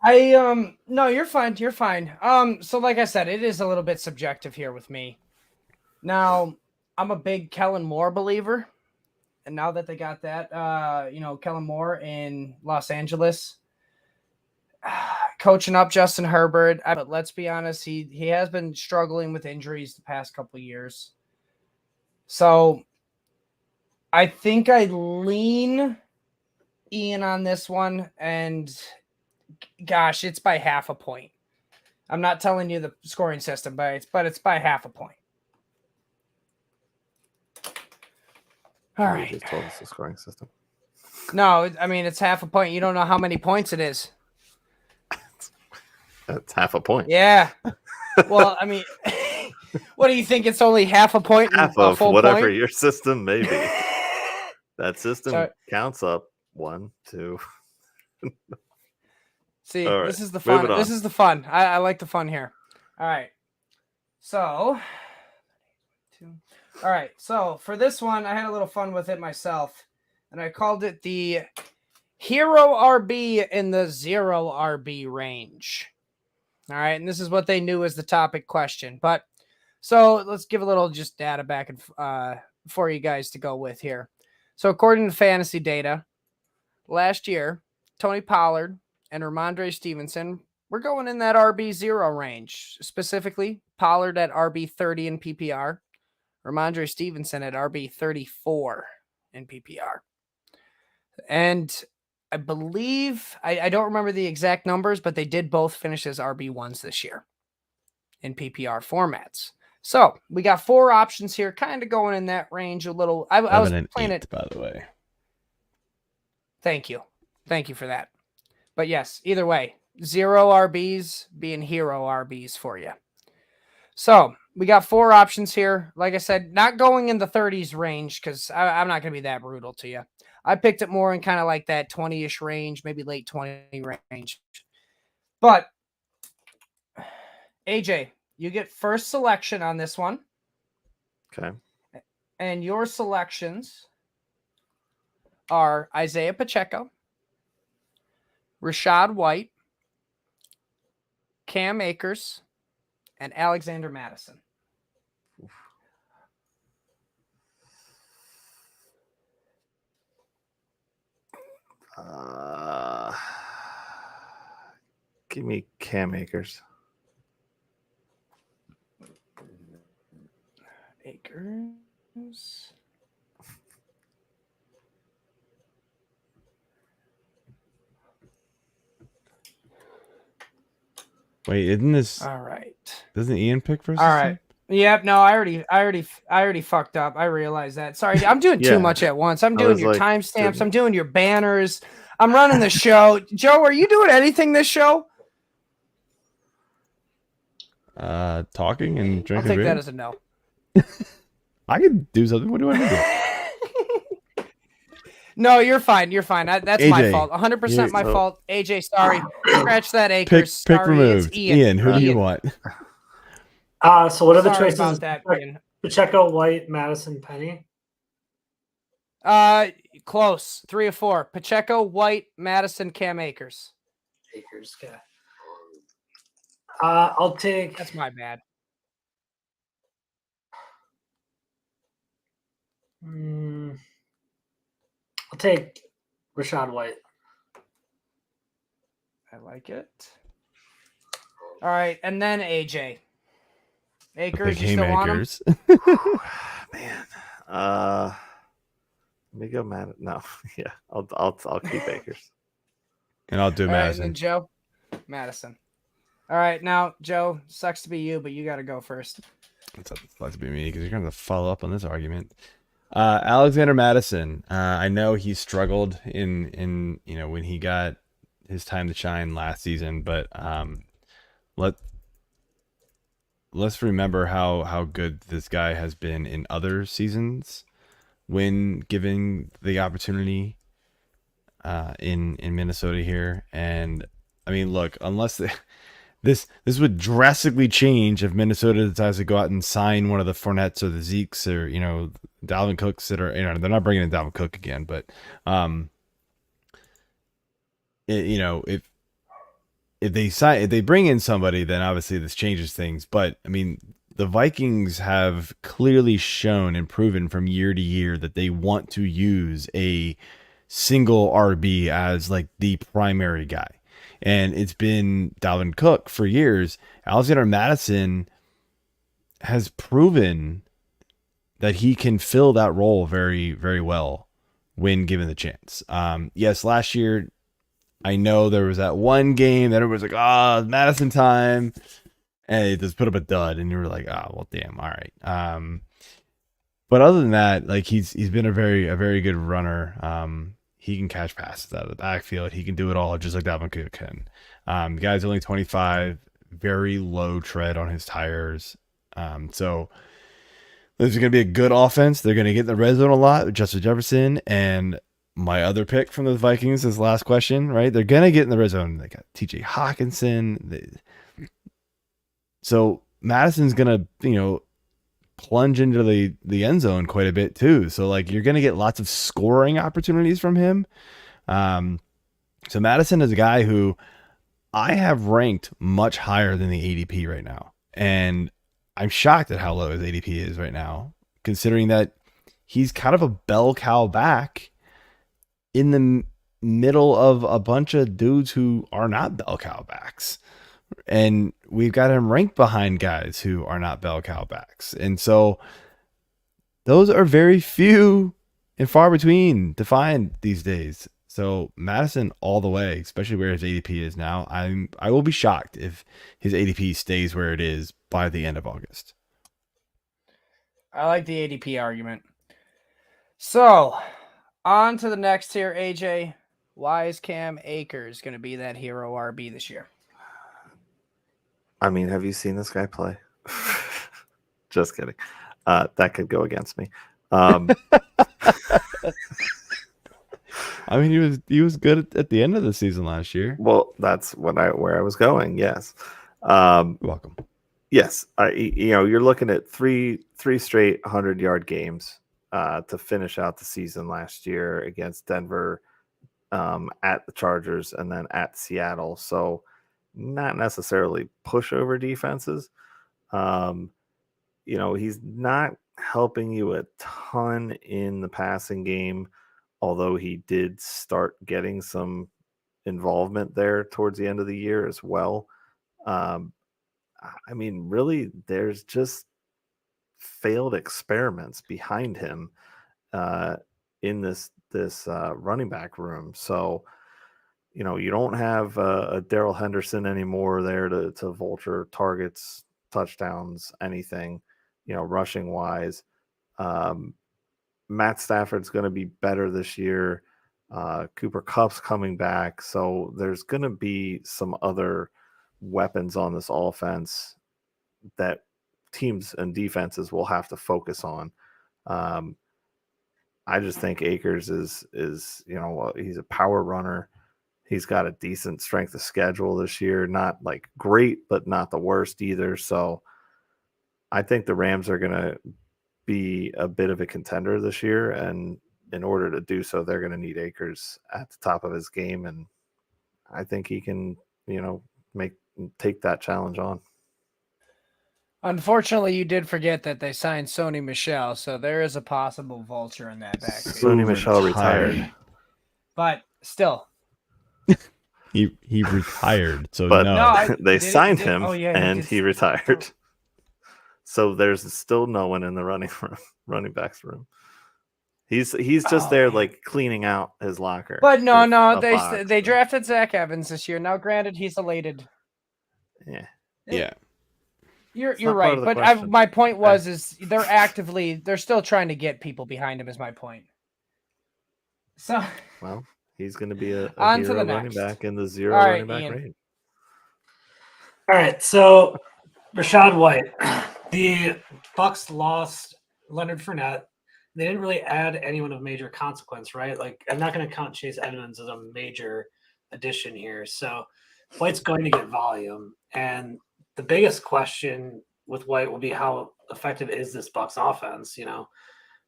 ahead. No, you're fine. You're fine. So like I said, it is a little bit subjective here with me. Now, I'm a big Kellen Moore believer. And now that they got that, Kellen Moore in Los Angeles, coaching up Justin Herbert. But let's be honest, he has been struggling with injuries the past couple of years. So I think I lean Ian on this one, and gosh, it's by half a point. I'm not telling you the scoring system, but it's by half a point. All You right. just told us the scoring system. No, I mean, it's half a point. You don't know how many points it is. That's half a point. Yeah. Well, I mean, what do you think? It's only half a point? Half a of full whatever point? your system may be. That system So- counts up 1, 2. See, All right, this is the fun. moving on. This is the fun. I like the fun here. All right. So, all right. So for this one, I had a little fun with it myself, and I called it the Hero RB in the 0 RB range. All right, and this is what they knew as the topic question. But so let's give a little just data back and for you guys to go with here. So according to fantasy data, last year, Tony Pollard and Ramondre Stevenson were going in that RB0 range. Specifically, Pollard at RB30 in PPR, Ramondre Stevenson at RB34 in PPR. And I believe, I don't remember the exact numbers, but they did both finish as RB1s this year in PPR formats. So we got 4 options here, kind of going in that range a little. I was playing 8, it. by the way. Thank you for that. But yes, either way, 0 RBs being hero RBs for you. So we got 4 options here. Like I said, not going in the 30s range because I'm not going to be that brutal to you. I picked it more in kind of like that 20-ish range, maybe late 20 range. But AJ, you get first selection on this one. Okay. And your selections are Isaiah Pacheco, Rashad White, Cam Akers, and Alexander Madison. Give me Cam Akers. Akers. Wait, isn't this? All right. Doesn't Ian pick first? All right. Yep. No, I already fucked up. I realized that. Sorry, I'm doing Yeah. too much at once. I'm I doing was your like, timestamps. didn't- I'm doing your banners. I'm running the show. Joe, are you doing anything this show? Talking and I'll drinking take beer. that as a no. I could do something. What do I want to do? No, you're fine. You're fine. That's my AJ, fault. 100% my you're- fault. AJ, sorry. Scratch that, Akers. Pick Sorry, removed. it's Ian. Who do you want? So what are the Sorry choices? about that, Ian. Pacheco, White, Madison, Penny. Close. 3 or 4. Pacheco, White, Madison, Cam Akers. Akers. Okay. I'll take. That's my bad. I'll take Rashad White. I like it. All right, and then AJ. Akers, you still want him? Akers. Man. Let me go No. Yeah. I'll keep Akers. And I'll do All right, and Madison. then Joe. Madison. All right, now Joe, sucks to be you, but you got to go first. It's supposed to be me because you're going to follow up on this argument. Alexander Madison. I know he struggled in when he got his time to shine last season, but let's remember how good this guy has been in other seasons when given the opportunity in Minnesota here. And I mean, look, unless this would drastically change if Minnesota decides to go out and sign one of the Fournettes or the Zekes or Dalvin Cooks that are they're not bringing in Dalvin Cook again, but if they bring in somebody, then obviously this changes things. But I mean, the Vikings have clearly shown and proven from year to year that they want to use a single RB as like the primary guy. And it's been Dalvin Cook for years. Alexander Madison has proven that he can fill that role very, very well when given the chance. Yes, last year, I know there was that one game that everybody's like, it's Madison time. And it just put up a dud. And you were like, well, damn, all right. But other than that, like he's been a very good runner. He can catch passes out of the backfield. He can do it all just like Dalvin Cook can. The guy's only 25, very low tread on his tires. So this is going to be a good offense. They're going to get in the red zone a lot with Justin Jefferson. And my other pick from the Vikings is last question, right? They're going to get in the red zone. They got TJ Hawkinson. So Madison's going to, plunge into the end zone quite a bit too. So like you're going to get lots of scoring opportunities from him. So Madison is a guy who I have ranked much higher than the ADP right now. And I'm shocked at how low his ADP is right now, considering that he's kind of a bell cow back in the middle of a bunch of dudes who are not bell cow backs. And we've got him ranked behind guys who are not bell cow backs. And so those are very few and far between to find these days. So Madison all the way, especially where his ADP is now. I will be shocked if his ADP stays where it is by the end of August. I like the ADP argument. So on to the next here, AJ. Why is Cam Akers going to be that hero RB this year? I mean, have you seen this guy play? Just kidding. That could go against me. I mean, he was good at the end of the season last year. Well, that's where I was going. Yes. You're welcome. Yes. You're looking at three straight 100-yard games to finish out the season last year against Denver, at the Chargers, and then at Seattle. So not necessarily pushover defenses. He's not helping you a ton in the passing game, although he did start getting some involvement there towards the end of the year as well. I mean, really, there's just failed experiments behind him in this running back room. So, you don't have a Daryl Henderson anymore there to vulture targets, touchdowns, anything, rushing wise. Matt Stafford's going to be better this year. Cooper Kupp's coming back. So there's going to be some other weapons on this offense that teams and defenses will have to focus on. I just think Akers is he's a power runner. He's got a decent strength of schedule this year. Not like great, but not the worst either. So I think the Rams are going to be a bit of a contender this year. And in order to do so, they're going to need Akers at the top of his game. And I think he can, take that challenge on. Unfortunately, you did forget that they signed Sony Michel, so there is a possible vulture in that backfield. Sony Michel retired. But still. He retired, so but no. They signed him, and he Oh. retired. So there's still no one in the running backs room. He's just there like cleaning out his locker. But no, they drafted Zach Evans this year. Now, granted, he's elated. Yeah. You're right, but my point was is they're still trying to get people behind him. Is my point. So well, he's going to be a on hero to the running next. back in the zero All right, running back Ian. range. All right, so Rachaad White, the Bucs lost Leonard Fournette. They didn't really add anyone of major consequence, right? Like, I'm not going to count Chase Edmonds as a major addition here. So White's going to get volume, and the biggest question with White will be how effective is this Bucs offense?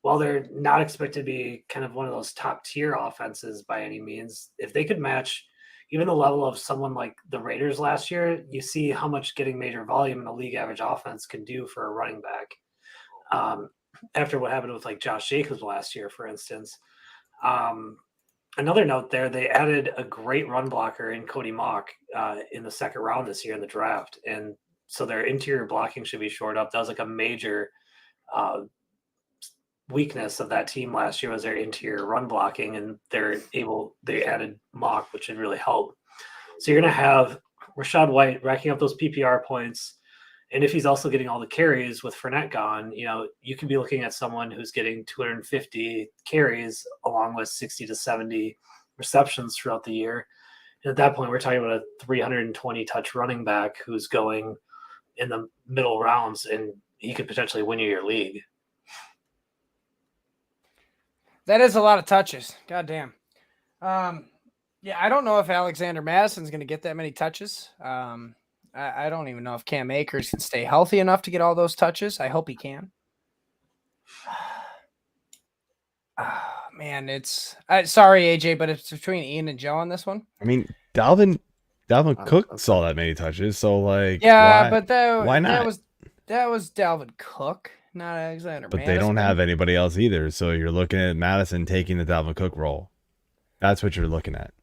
While they're not expected to be kind of one of those top tier offenses by any means, if they could match even the level of someone like the Raiders last year, you see how much getting major volume in a league average offense can do for a running back. After what happened with like Josh Jacobs last year, for instance. Another note there, they added a great run blocker in Cody Mock in the second round this year in the draft. And so their interior blocking should be shored up. That was like a major weakness of that team last year was their interior run blocking, and they added Mock, which should really help. So you're going to have Rachaad White racking up those PPR points. And if he's also getting all the carries with Fournette gone, you could be looking at someone who's getting 250 carries along with 60 to 70 receptions throughout the year. And at that point, we're talking about a 320 touch running back who's going in the middle rounds, and he could potentially win you your league. That is a lot of touches. God damn. Yeah, I don't know if Alexander Madison's going to get that many touches. I don't even know if Cam Akers can stay healthy enough to get all those touches. I hope he can. Man, it's sorry, AJ, but it's between Ian and Joe on this one. I mean, Dalvin Cook saw that many touches, so like, yeah, why but that was Dalvin Cook, not Alexander. But Madison. they don't have anybody else either, so you're looking at Madison taking the Dalvin Cook role. That's what you're looking at.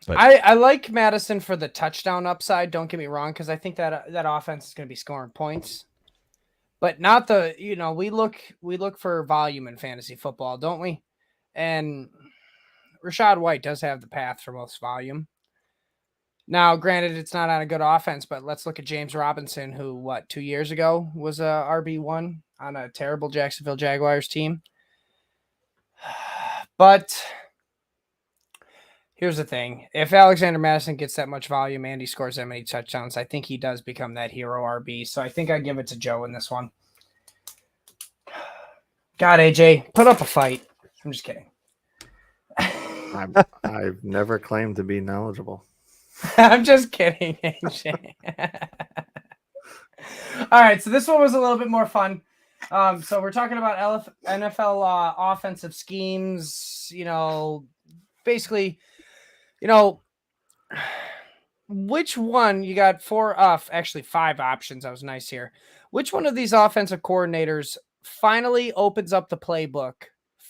But I like Madison for the touchdown upside. Don't get me wrong, because I think that offense is going to be scoring points, but not the we look for volume in fantasy football, don't we? And Rachaad White does have the path for most volume. Now, granted, it's not on a good offense, but let's look at James Robinson, who 2 years ago was a RB1 on a terrible Jacksonville Jaguars team. But here's the thing. If Alexander Madison gets that much volume and he scores that many touchdowns, I think he does become that hero RB. So I think I give it to Joe in this one. God, AJ, put up a fight. I'm just kidding. I've never claimed to be knowledgeable. I'm just kidding, AJ. All right, so this one was a little bit more fun. So we're talking about NFL offensive schemes, basically, which one you got actually 5 options. I was nice here. Which one of these offensive coordinators finally opens up the playbook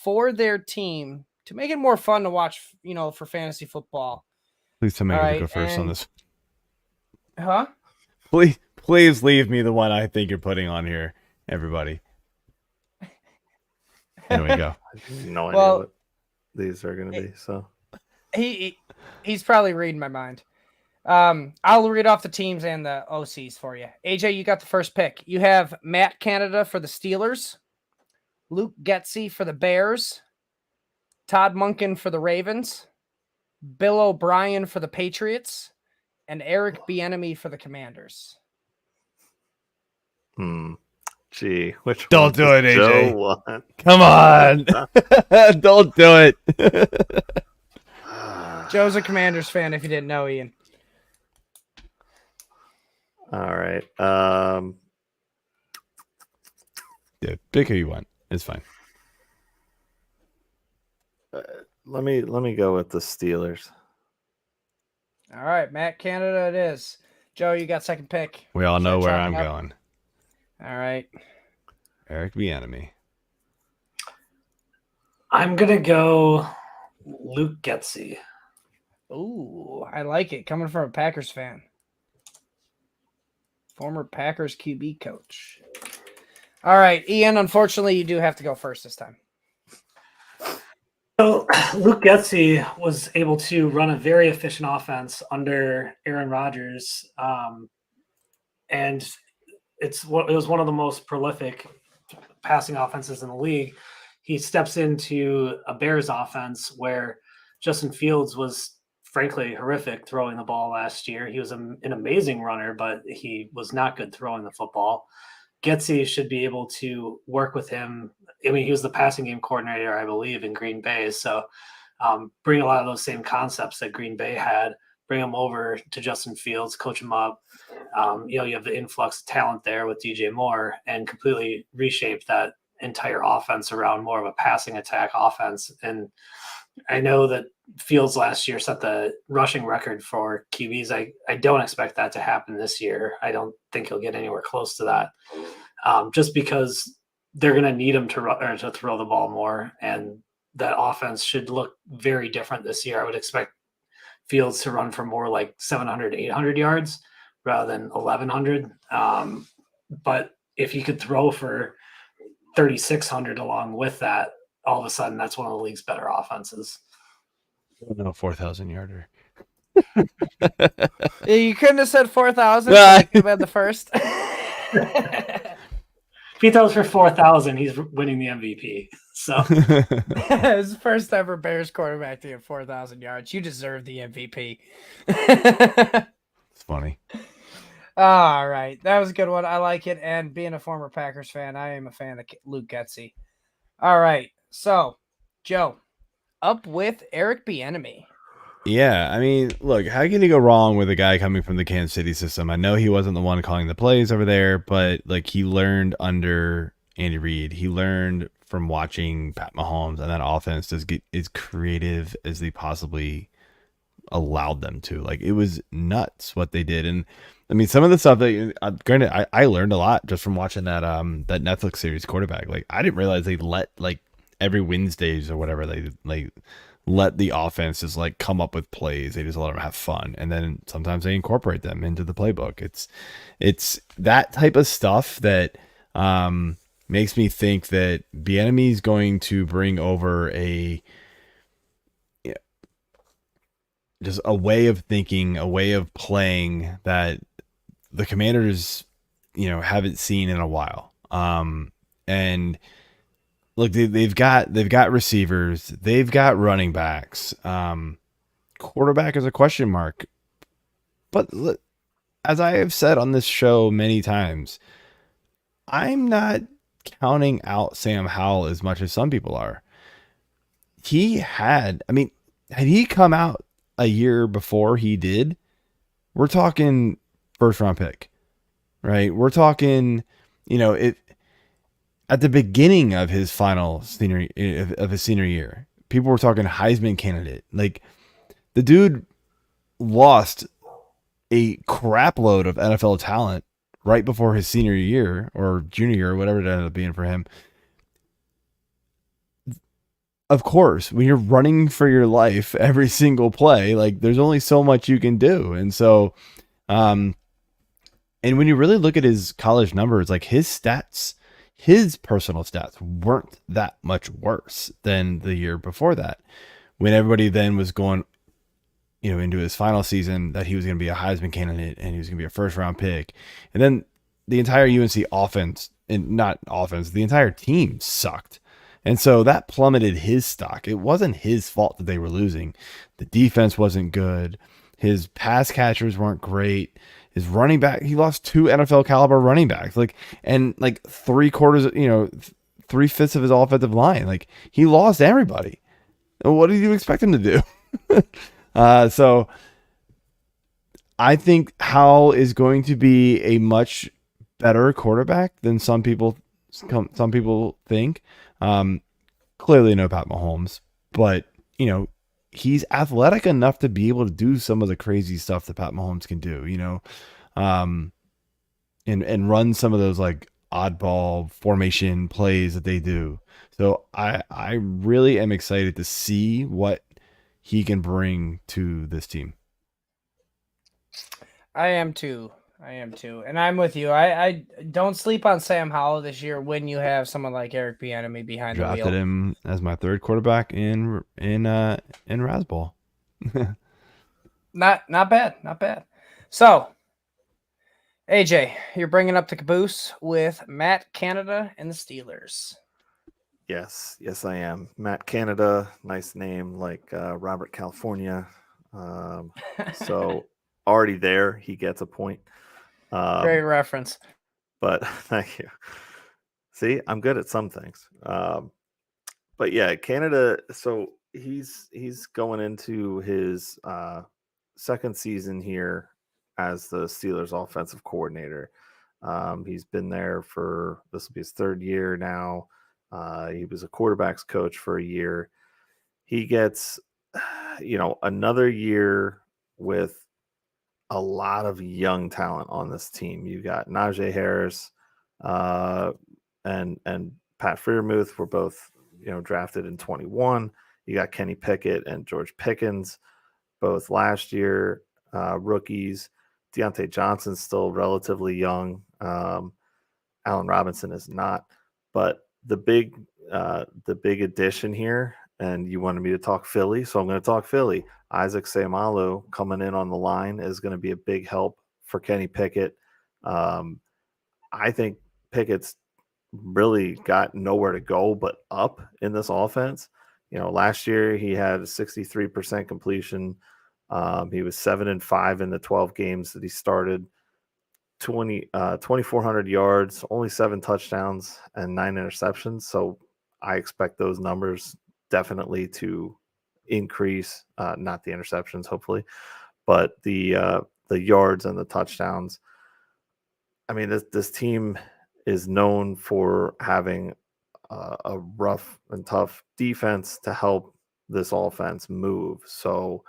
for their team to make it more fun to watch, for fantasy football. Please tell me I All get to right, go first on and- this. Huh? Please leave me the one I think you're putting on here, everybody. Anyway, go. I have no idea Well, what these are going to be. So He's probably reading my mind. I'll read off the teams and the OCs for you. AJ, you got the first pick. You have Matt Canada for the Steelers, Luke Getsy for the Bears, Todd Monken for the Ravens, Bill O'Brien for the Patriots, and Eric Bieniemy for the Commanders. Gee, which Don't one do does it, AJ. Joe want? Come on. Don't do it. Joe's a Commanders fan, if you didn't know, Ian. All right. Yeah, pick who you want. It's fine. Let me go with the Steelers. All right, Matt Canada it is. Joe, you got second pick. We all know Start where chalking I'm up. going. All right. Eric Bieniemy. I'm gonna go Luke Getsy. Ooh, I like it. Coming from a Packers fan. Former Packers QB coach. All right, Ian, unfortunately, you do have to go first this time. So Luke Getsy was able to run a very efficient offense under Aaron Rodgers, and it was one of the most prolific passing offenses in the league. He steps into a Bears offense where Justin Fields was frankly horrific throwing the ball last year. He was an amazing runner, but he was not good throwing the football. Getsy should be able to work with him. I mean, he was the passing game coordinator, I believe, in Green Bay. So bring a lot of those same concepts that Green Bay had, bring them over to Justin Fields, coach him up. You have the influx of talent there with DJ Moore and completely reshape that entire offense around more of a passing attack offense. And I know that Fields last year set the rushing record for QBs. I don't expect that to happen this year. I don't think he'll get anywhere close to that, just because they're going to need him to throw the ball more, and that offense should look very different this year. I would expect Fields to run for more like 700, 800 yards rather than 1,100. But if he could throw for 3,600 along with that, all of a sudden that's one of the league's better offenses. No 4,000 yarder. You couldn't have said 4,000. Nah. So you could have been the first. If he throws for 4,000, he's winning the MVP. So It's the first ever Bears quarterback to get 4,000 yards. You deserve the MVP. It's funny. All right. That was a good one. I like it. And being a former Packers fan, I am a fan of Luke Getsy. All right. So, Joe, up with Eric Bieniemy. Yeah, I mean, look, how can you go wrong with a guy coming from the Kansas City system? I know he wasn't the one calling the plays over there, but like he learned under Andy Reid. He learned from watching Pat Mahomes, and that offense is as creative as they possibly allowed them to. Like, it was nuts what they did. And I mean, some of the stuff that granted, I learned a lot just from watching that Netflix series Quarterback. Like, I didn't realize they let like every Wednesdays or whatever they let the offenses like come up with plays. They just let them have fun, and then sometimes they incorporate them into the playbook. It's that type of stuff that makes me think that Bieniemy is going to bring over just a way of thinking, a way of playing that the Commanders, haven't seen in a while. And look, they've got receivers, they've got running backs. Quarterback is a question mark. But as I have said on this show many times, I'm not counting out Sam Howell as much as some people are. Had he come out a year before he did, we're talking first round pick, right? We're talking, at the beginning of his senior year, people were talking Heisman candidate. Like, the dude lost a crap load of NFL talent right before his senior year or junior year or whatever it ended up being for him. of course, when you're running for your life every single play, like there's only so much you can do. And so, and when you really look at his college numbers, like his personal stats weren't that much worse than the year before that, when everybody then was going, into his final season that he was going to be a Heisman candidate and he was going to be a first round pick. And then the entire UNC offense, and not offense, the entire team sucked. And so that plummeted his stock. It wasn't his fault that they were losing. The defense wasn't good. His pass catchers weren't great. His running back, he lost 2 NFL caliber running backs, and 3/4, 3/5 of his offensive line. Like, he lost everybody. What did you expect him to do? So I think Howell is going to be a much better quarterback than some people think. Clearly no Pat Mahomes, but he's athletic enough to be able to do some of the crazy stuff that Pat Mahomes can do, and run some of those like oddball formation plays that they do. So I really am excited to see what he can bring to this team. I am too. And I'm with you. I don't sleep on Sam Howell this year when you have someone like Eric Bieniemy behind the Drafted wheel. him as my 3rd quarterback in Rasball. Not bad. So, AJ, you're bringing up the caboose with Matt Canada and the Steelers. Yes, I am. Matt Canada, nice name, like Robert California. So already there, he gets a point. Great reference. But thank you. See, I'm good at some things. But yeah, Canada. So he's going into his 2nd season here as the Steelers offensive coordinator. He's been there for, this will be his 3rd year now. He was a quarterbacks coach for a year. He gets, another year with a lot of young talent on this team. You got Najee Harris and Pat Freiermuth were both, drafted in 21. You got Kenny Pickett and George Pickens, both last year, rookies. Deontay Johnson's still relatively young. Allen Robinson is not. But the big addition here, and you wanted me to talk Philly, so I'm going to talk Philly. Isaac Seumalo coming in on the line is going to be a big help for Kenny Pickett. I think Pickett's really got nowhere to go but up in this offense. Last year he had a 63% completion. He was 7-5 in the 12 games that he started. 2,400 yards, only 7 touchdowns and 9 interceptions. So I expect those numbers definitely to increase, not the interceptions, hopefully, but the yards and the touchdowns. I mean, this team is known for having a rough and tough defense to help this offense move. So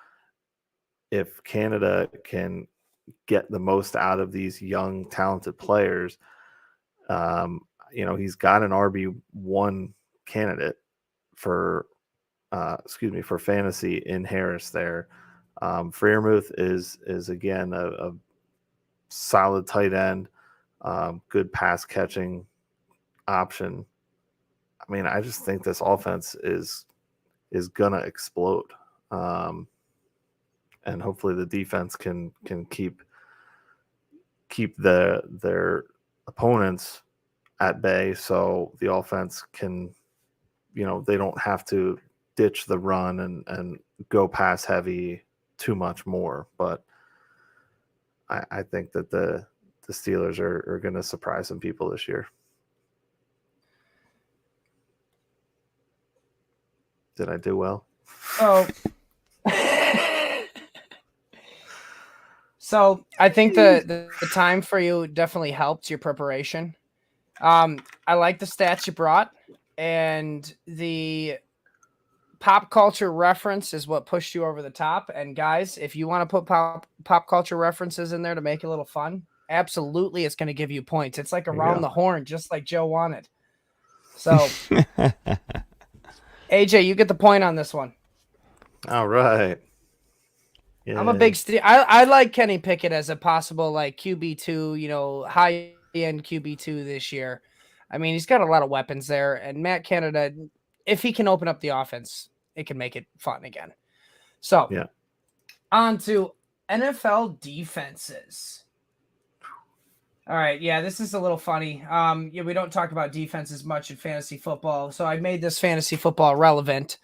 if Canada can get the most out of these young, talented players, he's got an RB1 candidate for fantasy in Harris there. Freiermuth is again a solid tight end, good pass catching option. I mean, I just think this offense is gonna explode. And hopefully the defense can keep their opponents at bay, so the offense can, they don't have to ditch the run and go pass heavy too much more. But I think that the Steelers are going to surprise some people this year. Did I do well? Oh. So I think the time for you definitely helped your preparation. I like the stats you brought, and the pop culture reference is what pushed you over the top. And guys, if you want to put pop culture references in there to make it a little fun, absolutely, it's going to give you points. It's like around the horn, just like Joe wanted. So AJ, you get the point on this one. All right. Yeah. I'm a big I like Kenny Pickett as a possible like QB2, high end QB2 this year. I mean, he's got a lot of weapons there, and Matt Canada, if he can open up the offense, it can make it fun again. So, Yeah. on to NFL defenses. All right, yeah, this is a little funny. We don't talk about defenses much in fantasy football, so I made this fantasy football relevant.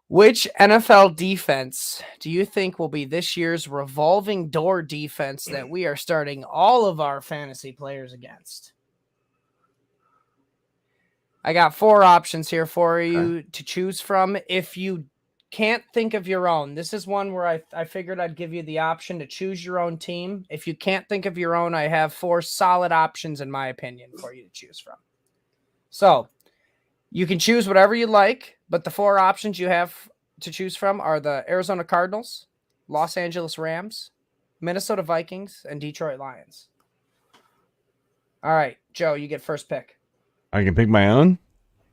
Which NFL defense do you think will be this year's revolving door defense that we are starting all of our fantasy players against? I got 4 options here for you to choose from. If you can't think of your own, this is one where I figured I'd give you the option to choose your own team. If you can't think of your own, I have 4 solid options, in my opinion, for you to choose from. So you can choose whatever you like, but the 4 options you have to choose from are the Arizona Cardinals, Los Angeles Rams, Minnesota Vikings, and Detroit Lions. All right, Joe, you get first pick. I can pick my own.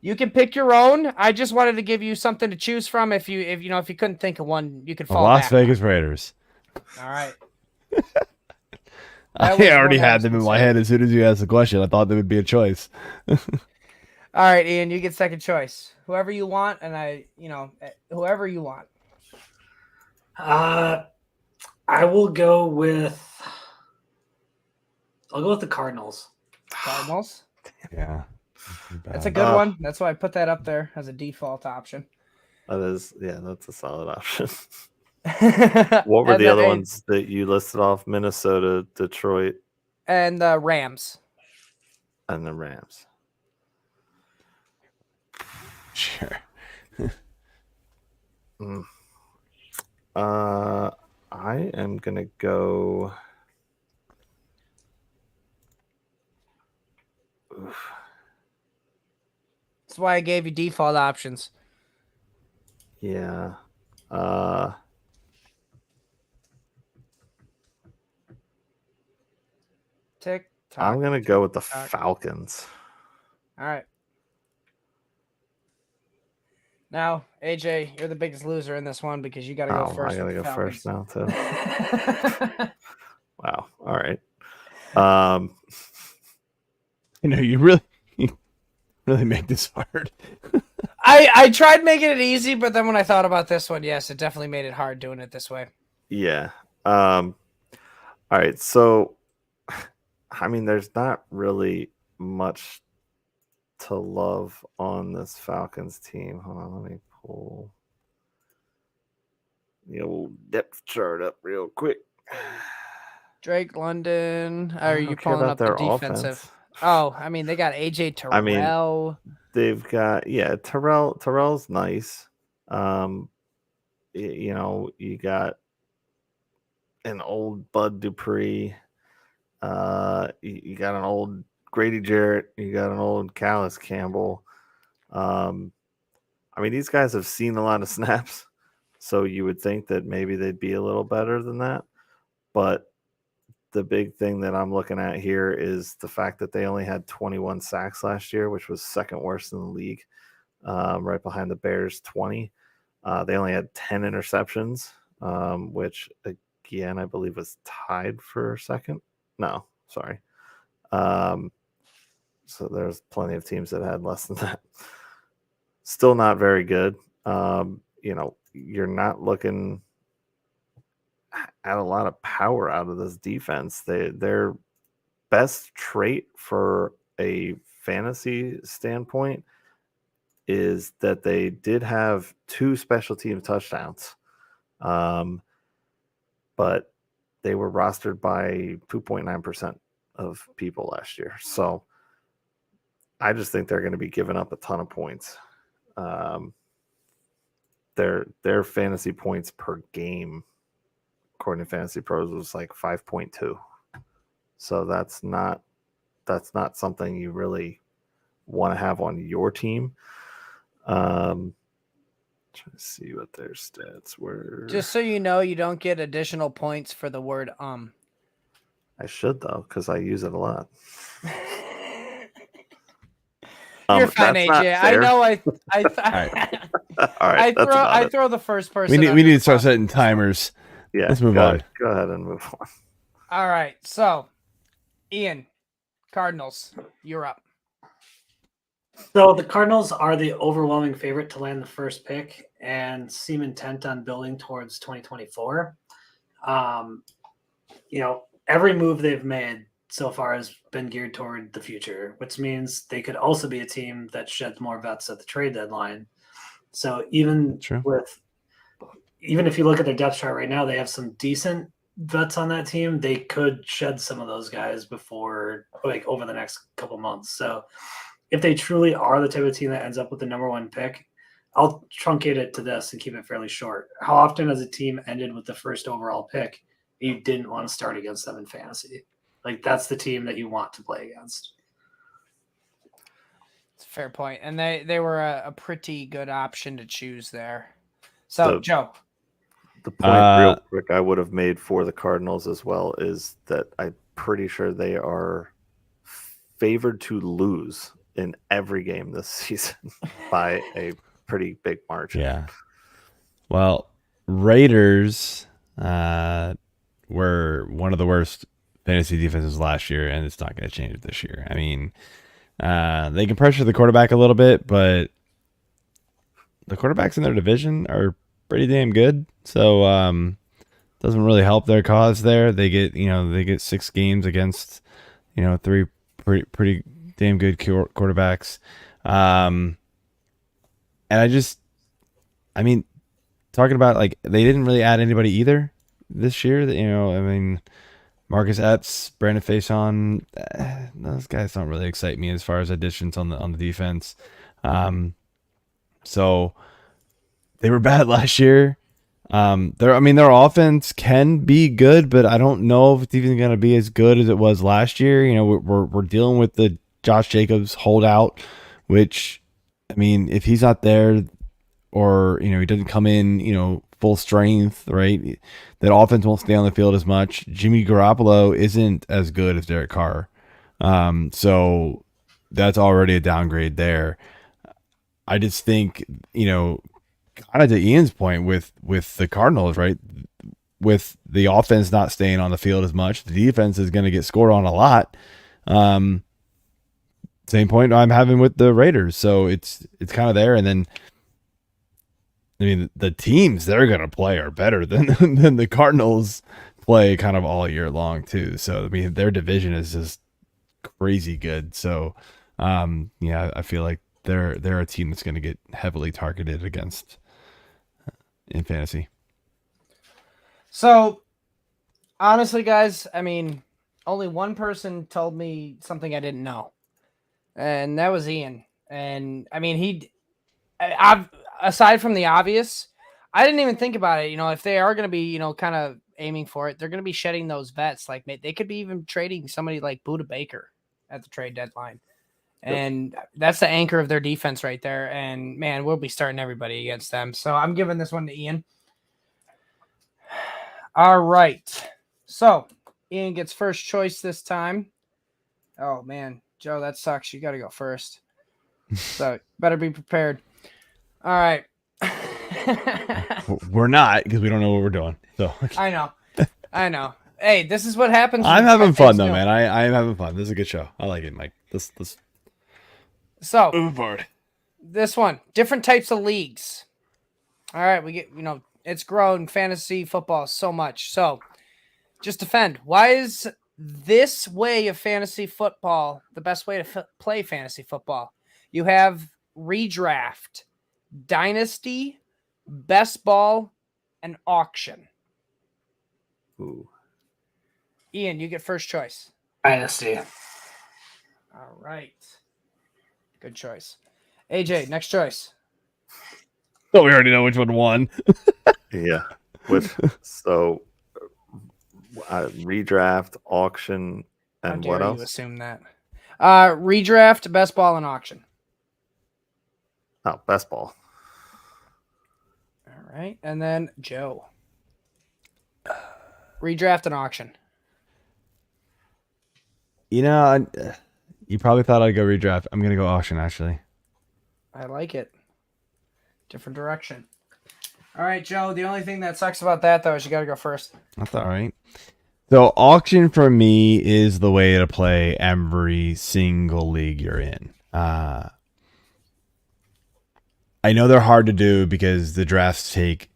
You can pick your own. I just wanted to give you something to choose from. If you couldn't think of one, you could fall Las back. Vegas Raiders. All right. I already had them in my head as soon as you asked the question. I thought there would be a choice. All right, Ian, you get second choice. Whoever you want, and whoever you want. I will go with. I'll go with the Cardinals. Cardinals. Yeah. That's a good one. That's why I put that up there as a default option. That's a solid option. What were the other ones that you listed off? Minnesota, Detroit, and the Rams. And the Rams. Sure. I am gonna go. Oof. That's why I gave you default options. Yeah. Tick tock. I'm gonna go with the Falcons. All right. Now, AJ, you're the biggest loser in this one because you got to go first. I gotta go first now too. Wow. All right. You really make this hard. I tried making it easy, but then when I thought about this one, yes, it definitely made it hard doing it this way. Yeah. All right. So, I mean, there's not really much to love on this Falcons team. Hold on, let me pull the old depth chart up real quick. Drake London. Are you care pulling about up the their defensive? offense. Oh, I mean, they got AJ Terrell. I mean, they've got Terrell's nice. You got an old Bud Dupree. You got an old Grady Jarrett. You got an old Calais Campbell. I mean, these guys have seen a lot of snaps, so you would think that maybe they'd be a little better than that. But the big thing that I'm looking at here is the fact that they only had 21 sacks last year, which was second worst in the league, right behind the Bears 20. They only had 10 interceptions, which again I believe was tied for second. No, sorry. So there's plenty of teams that had less than that. Still not very good. You're not looking at a lot of power out of this defense. Their best trait for a fantasy standpoint is that they did have 2 special team touchdowns. But they were rostered by 2.9% of people last year. So I just think they're going to be giving up a ton of points. Their fantasy points per game, according to Fantasy Pros, was like 5.2. So that's not something you really want to have on your team. Trying to see what their stats were. Just so you know, you don't get additional points for the word I should though, because I use it a lot. You're fine, That's not AJ. I fair. know. I All right, that's about I it. throw the first person. We need under to the start bus. setting timers. Yeah, Let's move go on. ahead. Go ahead and move on. All right. So, Ian, Cardinals, you're up. So the Cardinals are the overwhelming favorite to land the first pick and seem intent on building towards 2024. Every move they've made so far has been geared toward the future, which means they could also be a team that sheds more vets at the trade deadline. So even True. if you look at their depth chart right now, they have some decent vets on that team. They could shed some of those guys before, like, over the next couple months. So if they truly are the type of team that ends up with the number one pick, I'll truncate it to this and keep it fairly short. How often has a team ended with the first overall pick and you didn't want to start against them in fantasy? Like, that's the team that you want to play against. It's a fair point, and they were a pretty good option to choose there. So, Joe. The point, real quick, I would have made for the Cardinals as well is that I'm pretty sure they are favored to lose in every game this season by a pretty big margin. Yeah. Well, Raiders were one of the worst fantasy defenses last year, and it's not going to change this year. I mean, they can pressure the quarterback a little bit, but the quarterbacks in their division are pretty damn good. So doesn't really help their cause there. They get 6 games against 3 pretty damn good quarterbacks. And I mean, talking about, like, they didn't really add anybody either this year. I mean, Marcus Epps, Brandon Faison, those guys don't really excite me as far as additions on the defense. So they were bad last year. Their offense can be good, but I don't know if it's even going to be as good as it was last year. We're dealing with the Josh Jacobs holdout, which, I mean, if he's not there, or he doesn't come in full strength, right, that offense won't stay on the field as much. Jimmy Garoppolo isn't as good as Derek Carr, so that's already a downgrade there. I just think kind of to Ian's point with the Cardinals, right, with the offense not staying on the field as much, the defense is going to get scored on a lot. Same point I'm having with the Raiders, so it's kind of there. And then, I mean, the teams they're going to play are better than the Cardinals play kind of all year long too. So, I mean, their division is just crazy good. So, I feel like they're a team that's going to get heavily targeted against in fantasy. So, honestly, guys, I mean, only one person told me something I didn't know, and that was Ian. And I mean, I've aside from the obvious, I didn't even think about it. If they are going to be, kind of aiming for it, they're going to be shedding those vets. Like, they could be even trading somebody like Budda Baker at the trade deadline. And that's the anchor of their defense right there. And, man, we'll be starting everybody against them. So I'm giving this one to Ian. All right. So Ian gets first choice this time. Oh, man. Joe, that sucks. You got to go first. So better be prepared. All right. We're not, because we don't know what we're doing. So I know. Hey, this is what happens. I'm having fun though, man. I am having fun. This is a good show. I like it, Mike. So move forward. This one, different types of leagues. All right, we get, it's grown fantasy football so much. So just defend. Why is this way of fantasy football the best way to play fantasy football? You have redraft, dynasty, best ball, and auction. Ooh. Ian, you get first choice. Dynasty. All right. Good choice. AJ, next choice. Oh, we already know which one won. Yeah. Redraft, auction, and How what dare else? you assume that? Redraft, best ball, and auction. Oh, best ball. All right. And then Joe. Redraft and auction. You probably thought I'd go redraft. I'm gonna go auction actually. I like it. Different direction. All right, Joe. The only thing that sucks about that, though, is you got to go first. That's all right. So auction for me is the way to play every single league you're in. I know they're hard to do because the drafts take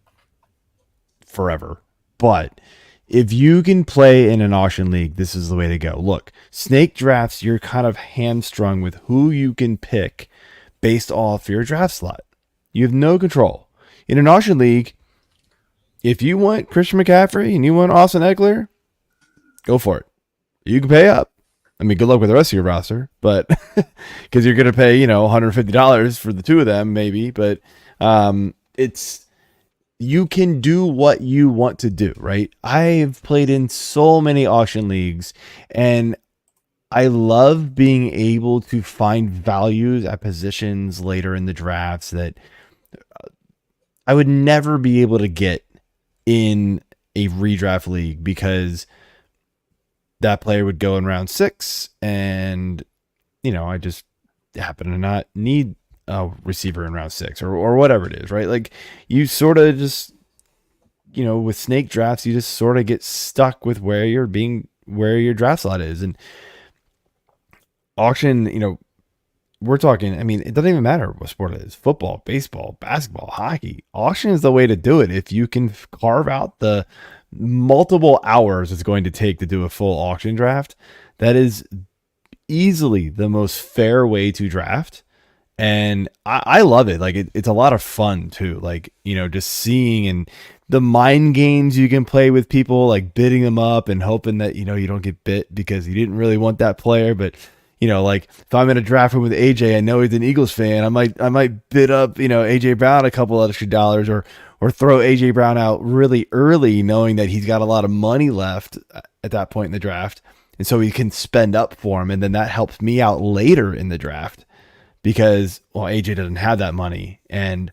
forever, but if you can play in an auction league, this is the way to go. Look, snake drafts, you're kind of hamstrung with who you can pick based off your draft slot. You have no control. In an auction league, if you want Christian McCaffrey and you want Austin Eckler, go for it. You can pay up. I mean, good luck with the rest of your roster, but because you're going to pay, $150 for the two of them, maybe. But it's you can do what you want to do, right? I've played in so many auction leagues, and I love being able to find values at positions later in the drafts that I would never be able to get in a redraft league because that player would go in round 6 and, I just happen to not need a receiver in round 6 or whatever it is, right? Like you sort of just, with snake drafts, you just sort of get stuck with where your draft slot is. And auction, we're talking, I mean, it doesn't even matter what sport it is, football, baseball, basketball, hockey. Auction is the way to do it. If you can carve out the multiple hours it's going to take to do a full auction draft, that is easily the most fair way to draft. And I love it. Like it's a lot of fun too. Like, just seeing and the mind games you can play with people, like bidding them up and hoping that, you don't get bit because you didn't really want that player. But, like if I'm in a draft room with AJ, I know he's an Eagles fan. I might bid up, AJ Brown a couple extra dollars or throw AJ Brown out really early, knowing that he's got a lot of money left at that point in the draft. And so he can spend up for him. And then that helps me out later in the draft because, AJ doesn't have that money and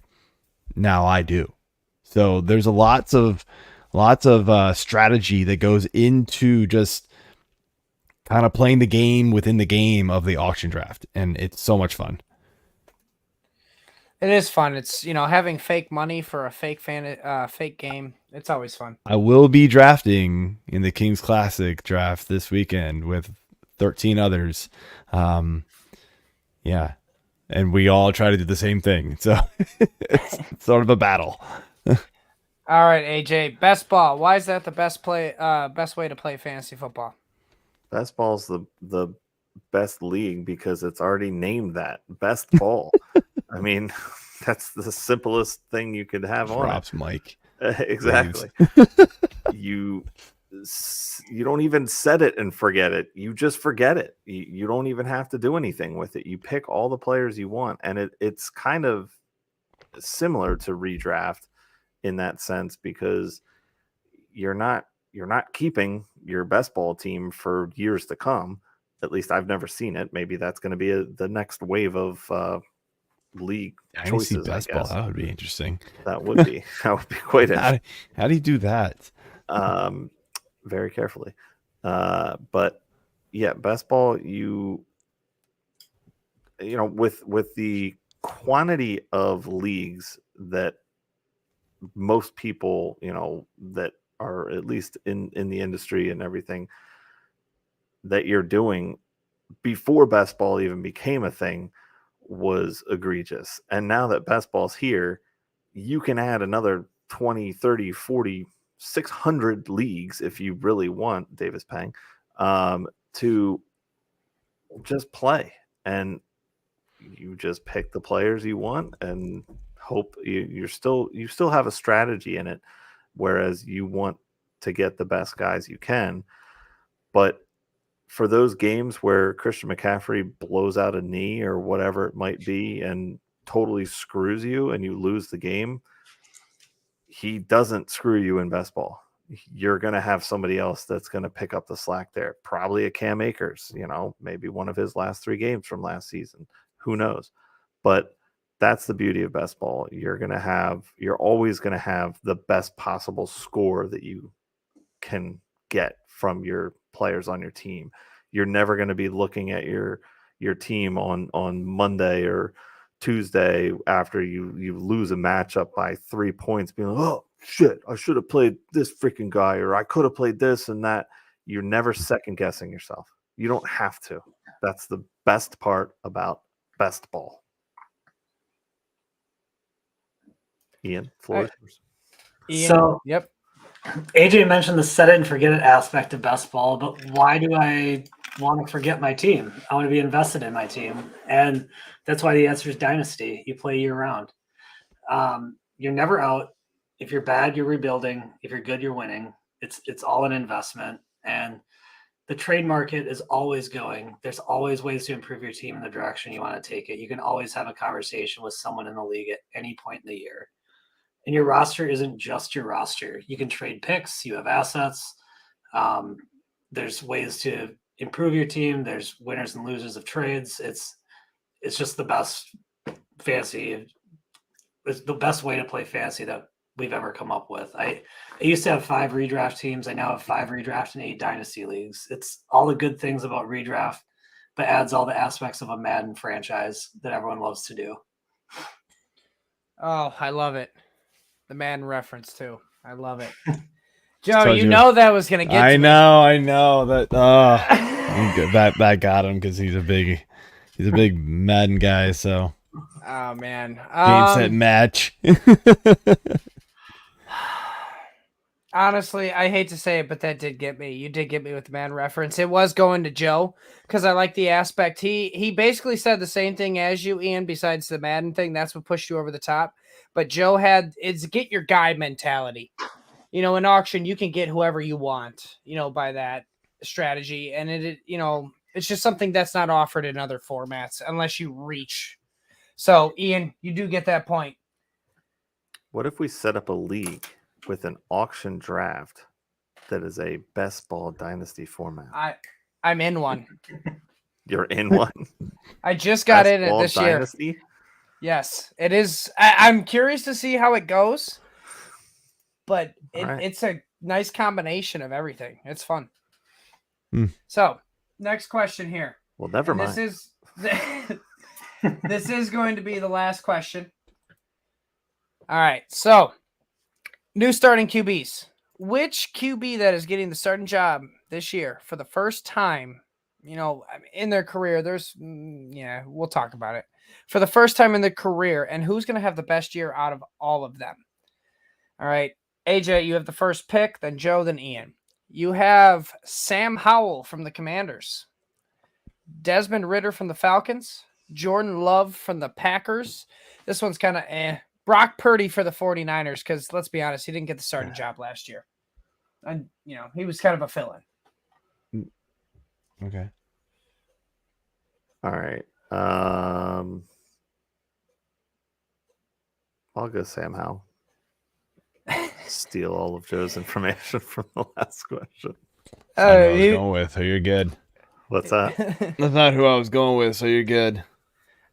now I do. So there's lots of strategy that goes into just kind of playing the game within the game of the auction draft. And it's so much fun. It is fun. It's, having fake money for a fake game. It's always fun. I will be drafting in the Kings Classic draft this weekend with 13 others. Yeah. And we all try to do the same thing. So it's sort of a battle. All right, AJ, best ball. Why is that the best way to play fantasy football? Best ball's the best league because it's already named that best ball. I mean, that's the simplest thing you could have on Props, Mike. Exactly. You don't even set it and forget it. You just forget it. You don't even have to do anything with it. You pick all the players you want, and it's kind of similar to redraft in that sense because you're not keeping your best ball team for years to come. At least I've never seen it. Maybe that's going to be the next wave of league choices. Best ball. That would be interesting. That would be quite interesting. How do you do that? Very carefully. But yeah, best ball, you know, with the quantity of leagues that most people, that are at least in the industry and everything that you're doing before best ball even became a thing was egregious. And now that best ball's here, you can add another 20, 30, 40, 600 leagues if you really want, Davis Pang, to just play. And you just pick the players you want and hope you still have a strategy in it, whereas you want to get the best guys you can. But for those games where Christian McCaffrey blows out a knee or whatever it might be and totally screws you and you lose the game, he doesn't screw you in best ball. You're going to have somebody else that's going to pick up the slack there. Probably a Cam Akers, maybe one of his last 3 games from last season. Who knows? But that's the beauty of best ball. You're always going to have the best possible score that you can get from your players on your team. You're never going to be looking at your your team on Monday or Tuesday after you lose a matchup by 3 points, being like, oh shit, I should have played this freaking guy, or I could have played this and that. You're never second guessing yourself. You don't have to. That's the best part about best ball. Ian, floor is yours. Ian, So, yep. AJ mentioned the set it and forget it aspect of best ball, but why do I want to forget my team? I want to be invested in my team. And that's why the answer is dynasty. You play year round. You're never out. If you're bad, you're rebuilding. If you're good, you're winning. It's all an investment. And the trade market is always going. There's always ways to improve your team in the direction you want to take it. You can always have a conversation with someone in the league at any point in the year. And your roster isn't just your roster. You can trade picks. You have assets. There's ways to improve your team. There's winners and losers of trades. It's just the best fantasy. It's the best way to play fantasy that we've ever come up with. I used to have 5 redraft teams. I now have 5 redraft and 8 dynasty leagues. It's all the good things about redraft, but adds all the aspects of a Madden franchise that everyone loves to do. Oh, I love it. The Madden reference too. I love it. Joe, Told you you. know that was gonna get to I me. know that. That got him because he's a big Madden guy. So Oh man. game set match. Honestly, I hate to say it, but that did get me. You did get me with the Madden reference. It was going to Joe because I like the aspect. He basically said the same thing as you, Ian, besides the Madden thing. That's what pushed you over the top. But Joe it's get your guy mentality. In auction, you can get whoever you want, by that strategy. And it's just something that's not offered in other formats unless you reach. So, Ian, you do get that point. What if we set up a league with an auction draft that is a best ball dynasty format? I'm in one. You're in one? I just got Best in it ball this year. dynasty? Yes, it is. I'm curious to see how it goes, but Right. it's a nice combination of everything. It's fun. Hmm. So, next question here. Well, never mind. This is going to be the last question. All right. So, new starting QBs. Which QB that is getting the starting job this year for the first time, in their career? We'll talk about it. For the first time in their career, and who's going to have the best year out of all of them? All right. AJ, you have the first pick, then Joe, then Ian. You have Sam Howell from the Commanders, Desmond Ridder from the Falcons, Jordan Love from the Packers. This one's kind of Brock Purdy for the 49ers, because let's be honest, he didn't get the starting job last year. And, he was kind of a fill-in. Okay. All right. I'll go Sam Howell. Steal all of Joe's information from the last question. I know I was going with, so you're good. What's that? That's not who I was going with, so you're good.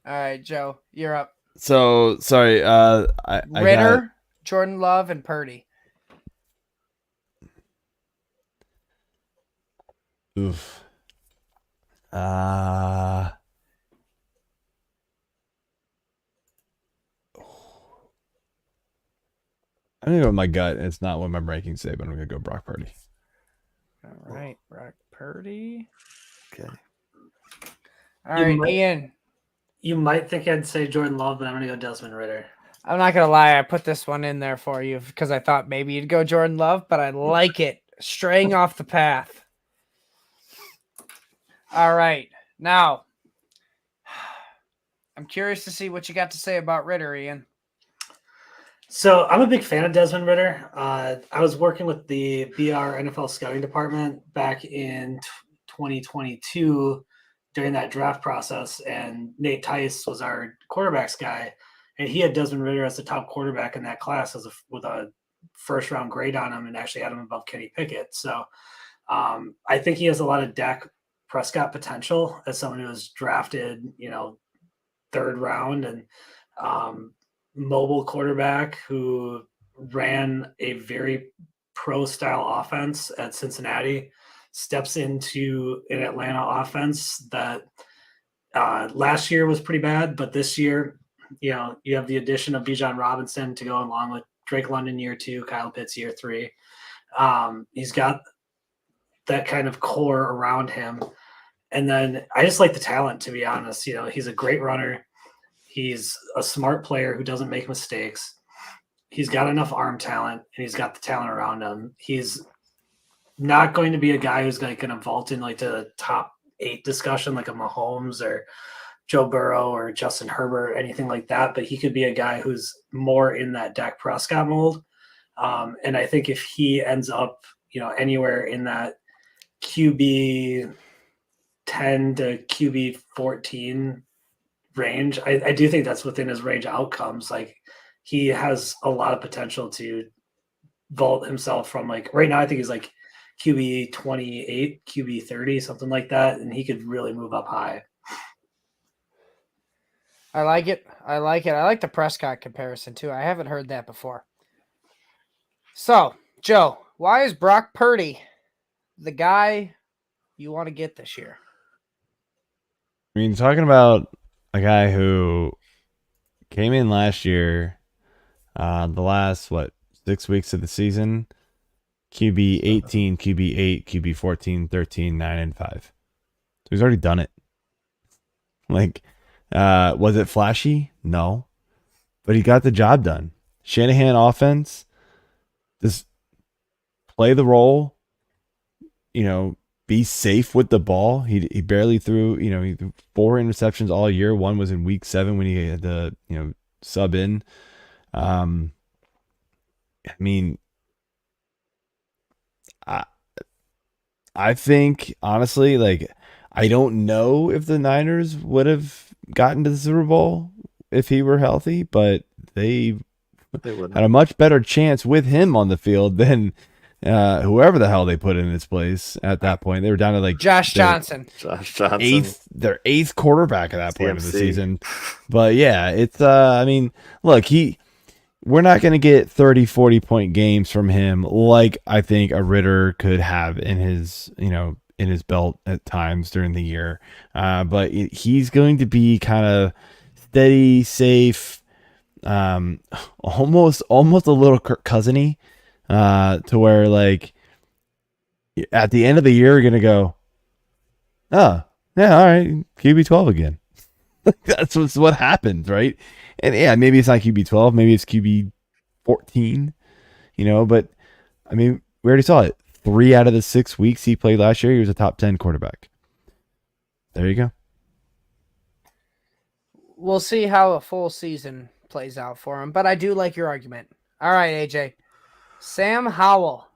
All right, Joe, you're up. So sorry. Ridder, Jordan Love, and Purdy. Oof. I'm gonna go with my gut. It's not what my rankings say, but I'm gonna go Brock Purdy. All right, Brock Purdy. Okay. All right, Ian. You might think I'd say Jordan Love, but I'm going to go Desmond Ridder. I'm not going to lie. I put this one in there for you because I thought maybe you'd go Jordan Love, but I like it. Straying off the path. All right. Now, I'm curious to see what you got to say about Ridder, Ian. So I'm a big fan of Desmond Ridder. I was working with the BR NFL scouting department back in 2022 during that draft process, and Nate Tice was our quarterbacks guy, and he had Desmond Ridder as the top quarterback in that class with a first round grade on him, and actually had him above Kenny Pickett. So I think he has a lot of Dak Prescott potential as someone who was drafted, third round, and mobile quarterback who ran a very pro style offense at Cincinnati, steps into an Atlanta offense that Last year was pretty bad, but this year, you have the addition of Bijan Robinson to go along with Drake London year 2, Kyle Pitts year 3. He's got that kind of core around him. And then I just like the talent, to be honest. He's a great runner. He's a smart player who doesn't make mistakes. He's got enough arm talent, and he's got the talent around him. He's not going to be a guy who's going to vault in like to the top 8 discussion like a Mahomes or Joe Burrow or Justin Herbert, anything like that. But he could be a guy who's more in that Dak Prescott mold. And I think if he ends up, anywhere in that QB 10 to QB 14 range, I do think that's within his range of outcomes. Like, he has a lot of potential to vault himself from, like, right now I think he's like QB 28, QB 30, something like that, and he could really move up high. I like it. I like the Prescott comparison too. I haven't heard that before. So, Joe, why is Brock Purdy the guy you want to get this year? I mean, talking about a guy who came in last year, the last 6 weeks of the season, QB 18, QB 8, QB 14, 13, 9, and 5. So he's already done it. Like, was it flashy? No. But he got the job done. Shanahan offense, just play the role, be safe with the ball. He barely threw, he threw 4 interceptions all year. One was in week 7 when he had to, sub in. I mean, I think, honestly, like, I don't know if the Niners would have gotten to the Super Bowl if he were healthy, but they had a much better chance with him on the field than whoever the hell they put in its place at that point. They were down to like Josh Johnson, their 8th quarterback at that point of the season. But yeah, it's I mean, look, we're not going to get 30, 40-point games from him like I think a Ritter could have in his, in his belt at times during the year. But he's going to be kind of steady, safe, almost a little Kirk Cousiny, to where, like, at the end of the year, you're going to go, oh, yeah, all right, QB 12 again. That's what happens, right? And yeah, maybe it's not QB 12, maybe it's QB 14, but I mean, we already saw it. 3 out of the 6 weeks he played last year, he was a top 10 quarterback. There you go. We'll see how a full season plays out for him, but I do like your argument. All right, AJ. Sam Howell.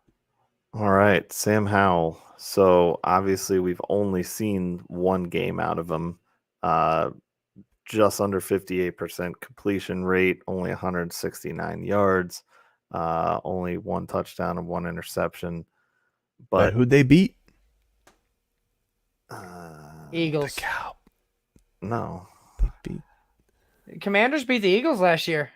All right, Sam Howell. So obviously we've only seen one game out of him. Just under 58% completion rate, only 169 yards, only 1 touchdown and 1 interception. But who'd they beat? Eagles. The Cow. No. They beat. Commanders beat the Eagles last year.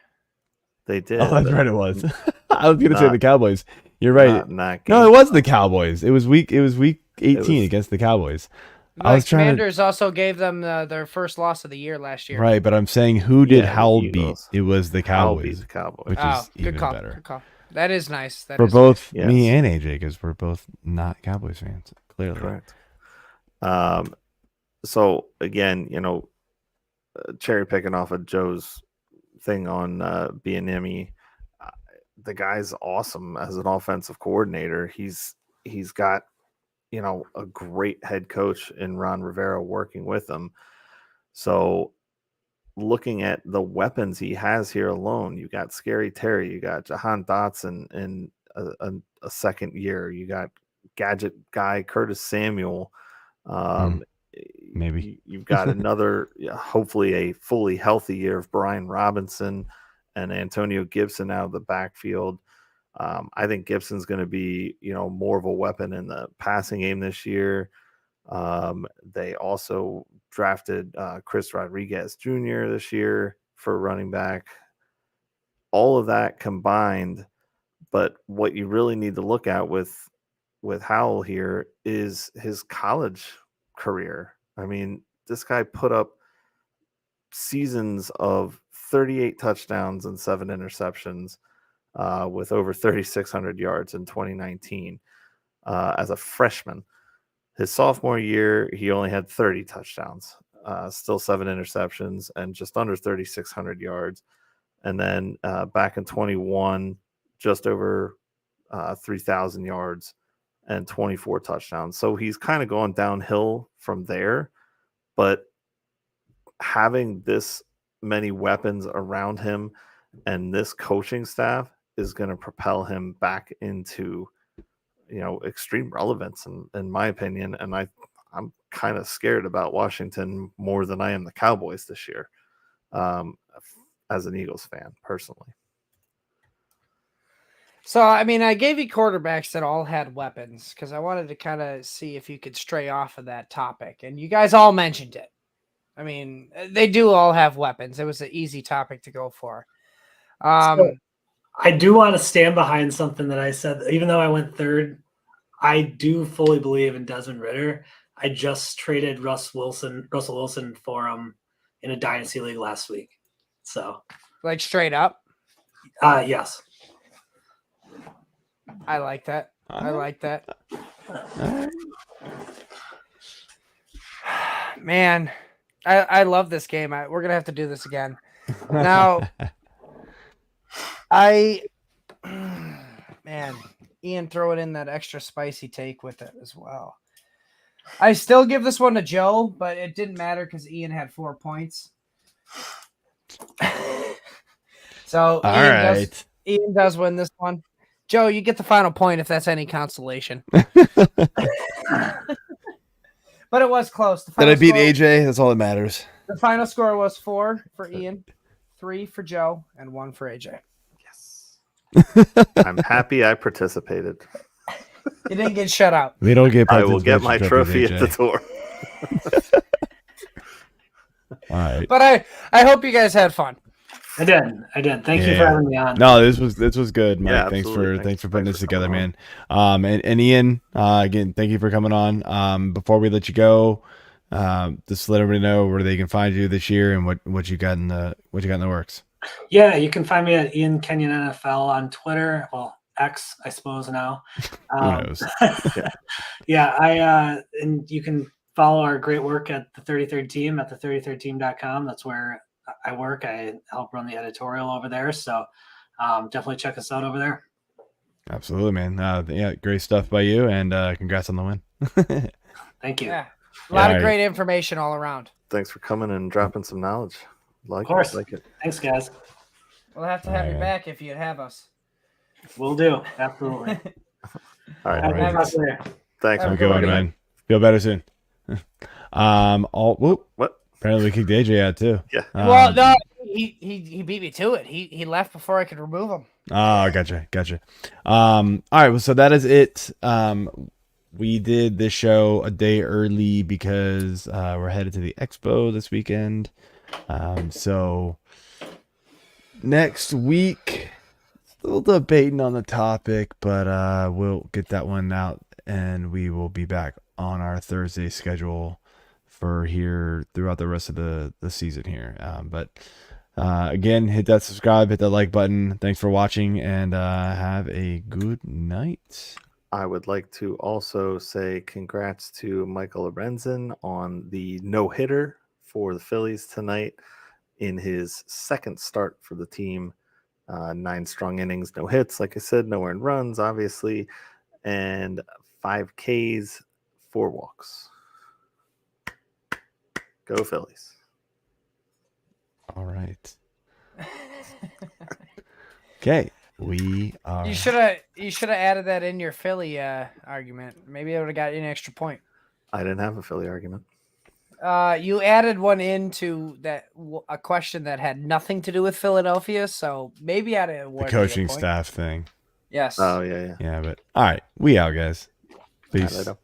They did. Oh, that's right, it was. I was going to say the Cowboys. You're right. No, it was the Cowboys. It was week 18 against the Cowboys. The Commanders also gave them their first loss of the year last year. Right, but I'm saying who did Howell beat? It was the Cowboys. Beat the Cowboys. Which is even call, better. Good call. That is nice. For both me and AJ, because we're both not Cowboys fans, clearly. Correct. So again, cherry picking off of Joe's thing on Bieniemy, the guy's awesome as an offensive coordinator. He's got a great head coach in Ron Rivera working with him. So looking at the weapons he has here alone, you got Scary Terry, you got Jahan Dotson in a second year, you got gadget guy Curtis Samuel. Maybe you've got another, hopefully a fully healthy year of Brian Robinson and Antonio Gibson out of the backfield. I think Gibson's going to be, more of a weapon in the passing game this year. They also drafted Chris Rodriguez Jr. this year for running back. All of that combined, but what you really need to look at with Howell here is his college career. I mean, this guy put up seasons of 38 touchdowns and 7 interceptions with over 3,600 yards in 2019 as a freshman. His sophomore year, he only had 30 touchdowns, still 7 interceptions, and just under 3,600 yards. And then back in 21, just over 3,000 yards and 24 touchdowns. So he's kind of going downhill from there. But having this many weapons around him and this coaching staff is going to propel him back into, extreme relevance in my opinion. And I'm kind of scared about Washington more than I am the Cowboys this year, as an Eagles fan personally. So, I mean, I gave you quarterbacks that all had weapons because I wanted to kind of see if you could stray off of that topic. And you guys all mentioned it. I mean, they do all have weapons. It was an easy topic to go for. So I do want to stand behind something that I said. Even though I went third, I do fully believe in Desmond Ridder. I just traded Russell Wilson for him in a dynasty league last week. So, like straight up. Yes. I like that. I like that. Man, I love this game. We're gonna have to do this again. Now, Ian, throw it in that extra spicy take with it as well. I still give this one to Joe, but it didn't matter because Ian had 4 points. So Ian does win this one. Joe, you get the final point if that's any consolation. But it was close. Did I beat AJ? That's all that matters. The final score was 4 for Ian, 3 for Joe, and 1 for AJ. Yes. I'm happy I participated. You didn't get shut out. We don't get. I will get my trophy at the door. All right. But I hope you guys had fun. I did. Thank you for having me on. No, this was good, Mike. Yeah, thanks for putting this together, on. man. And Ian, again, thank you for coming on. Before we let you go, just let everybody know where they can find you this year and what you got in the works. Yeah, you can find me at Ian Kenyon NFL on Twitter. Well, X, I suppose now. Who knows? Yeah, and you can follow our great work at the 33rd Team at the33rdteam.com. That's where I work. I help run the editorial over there. So definitely check us out over there. Absolutely, man. Yeah, great stuff by you, and congrats on the win. Thank you. Yeah, a lot of great information all around. Thanks for coming and dropping some knowledge. Of course. Like it. Thanks, guys. We'll have to have you back if you'd have us. Will do. Absolutely. All right. Thanks. Have a good one, man. Feel better soon. What? Apparently we kicked AJ out too. Yeah. Well, no, he beat me to it. He left before I could remove him. Oh, gotcha. All right, well, so that is it. We did this show a day early because we're headed to the expo this weekend. So next week, still debating on the topic, but we'll get that one out, and we will be back on our Thursday schedule for here throughout the rest of the season here. But again, hit that subscribe, hit that like button. Thanks for watching, and have a good night. I would like to also say congrats to Michael Lorenzen on the no-hitter for the Phillies tonight in his second start for the team. 9 strong innings, no hits, like I said, no earned runs, obviously, and 5 Ks, 4 walks. Go Phillies. All right. Okay. We are. You should have added that in your Philly argument. Maybe I would have got you an extra point. I didn't have a Philly argument. You added one into a question that had nothing to do with Philadelphia, so maybe I'd have the coaching staff thing. Yes. Oh yeah. Yeah, but all right, we out, guys. Peace. Later.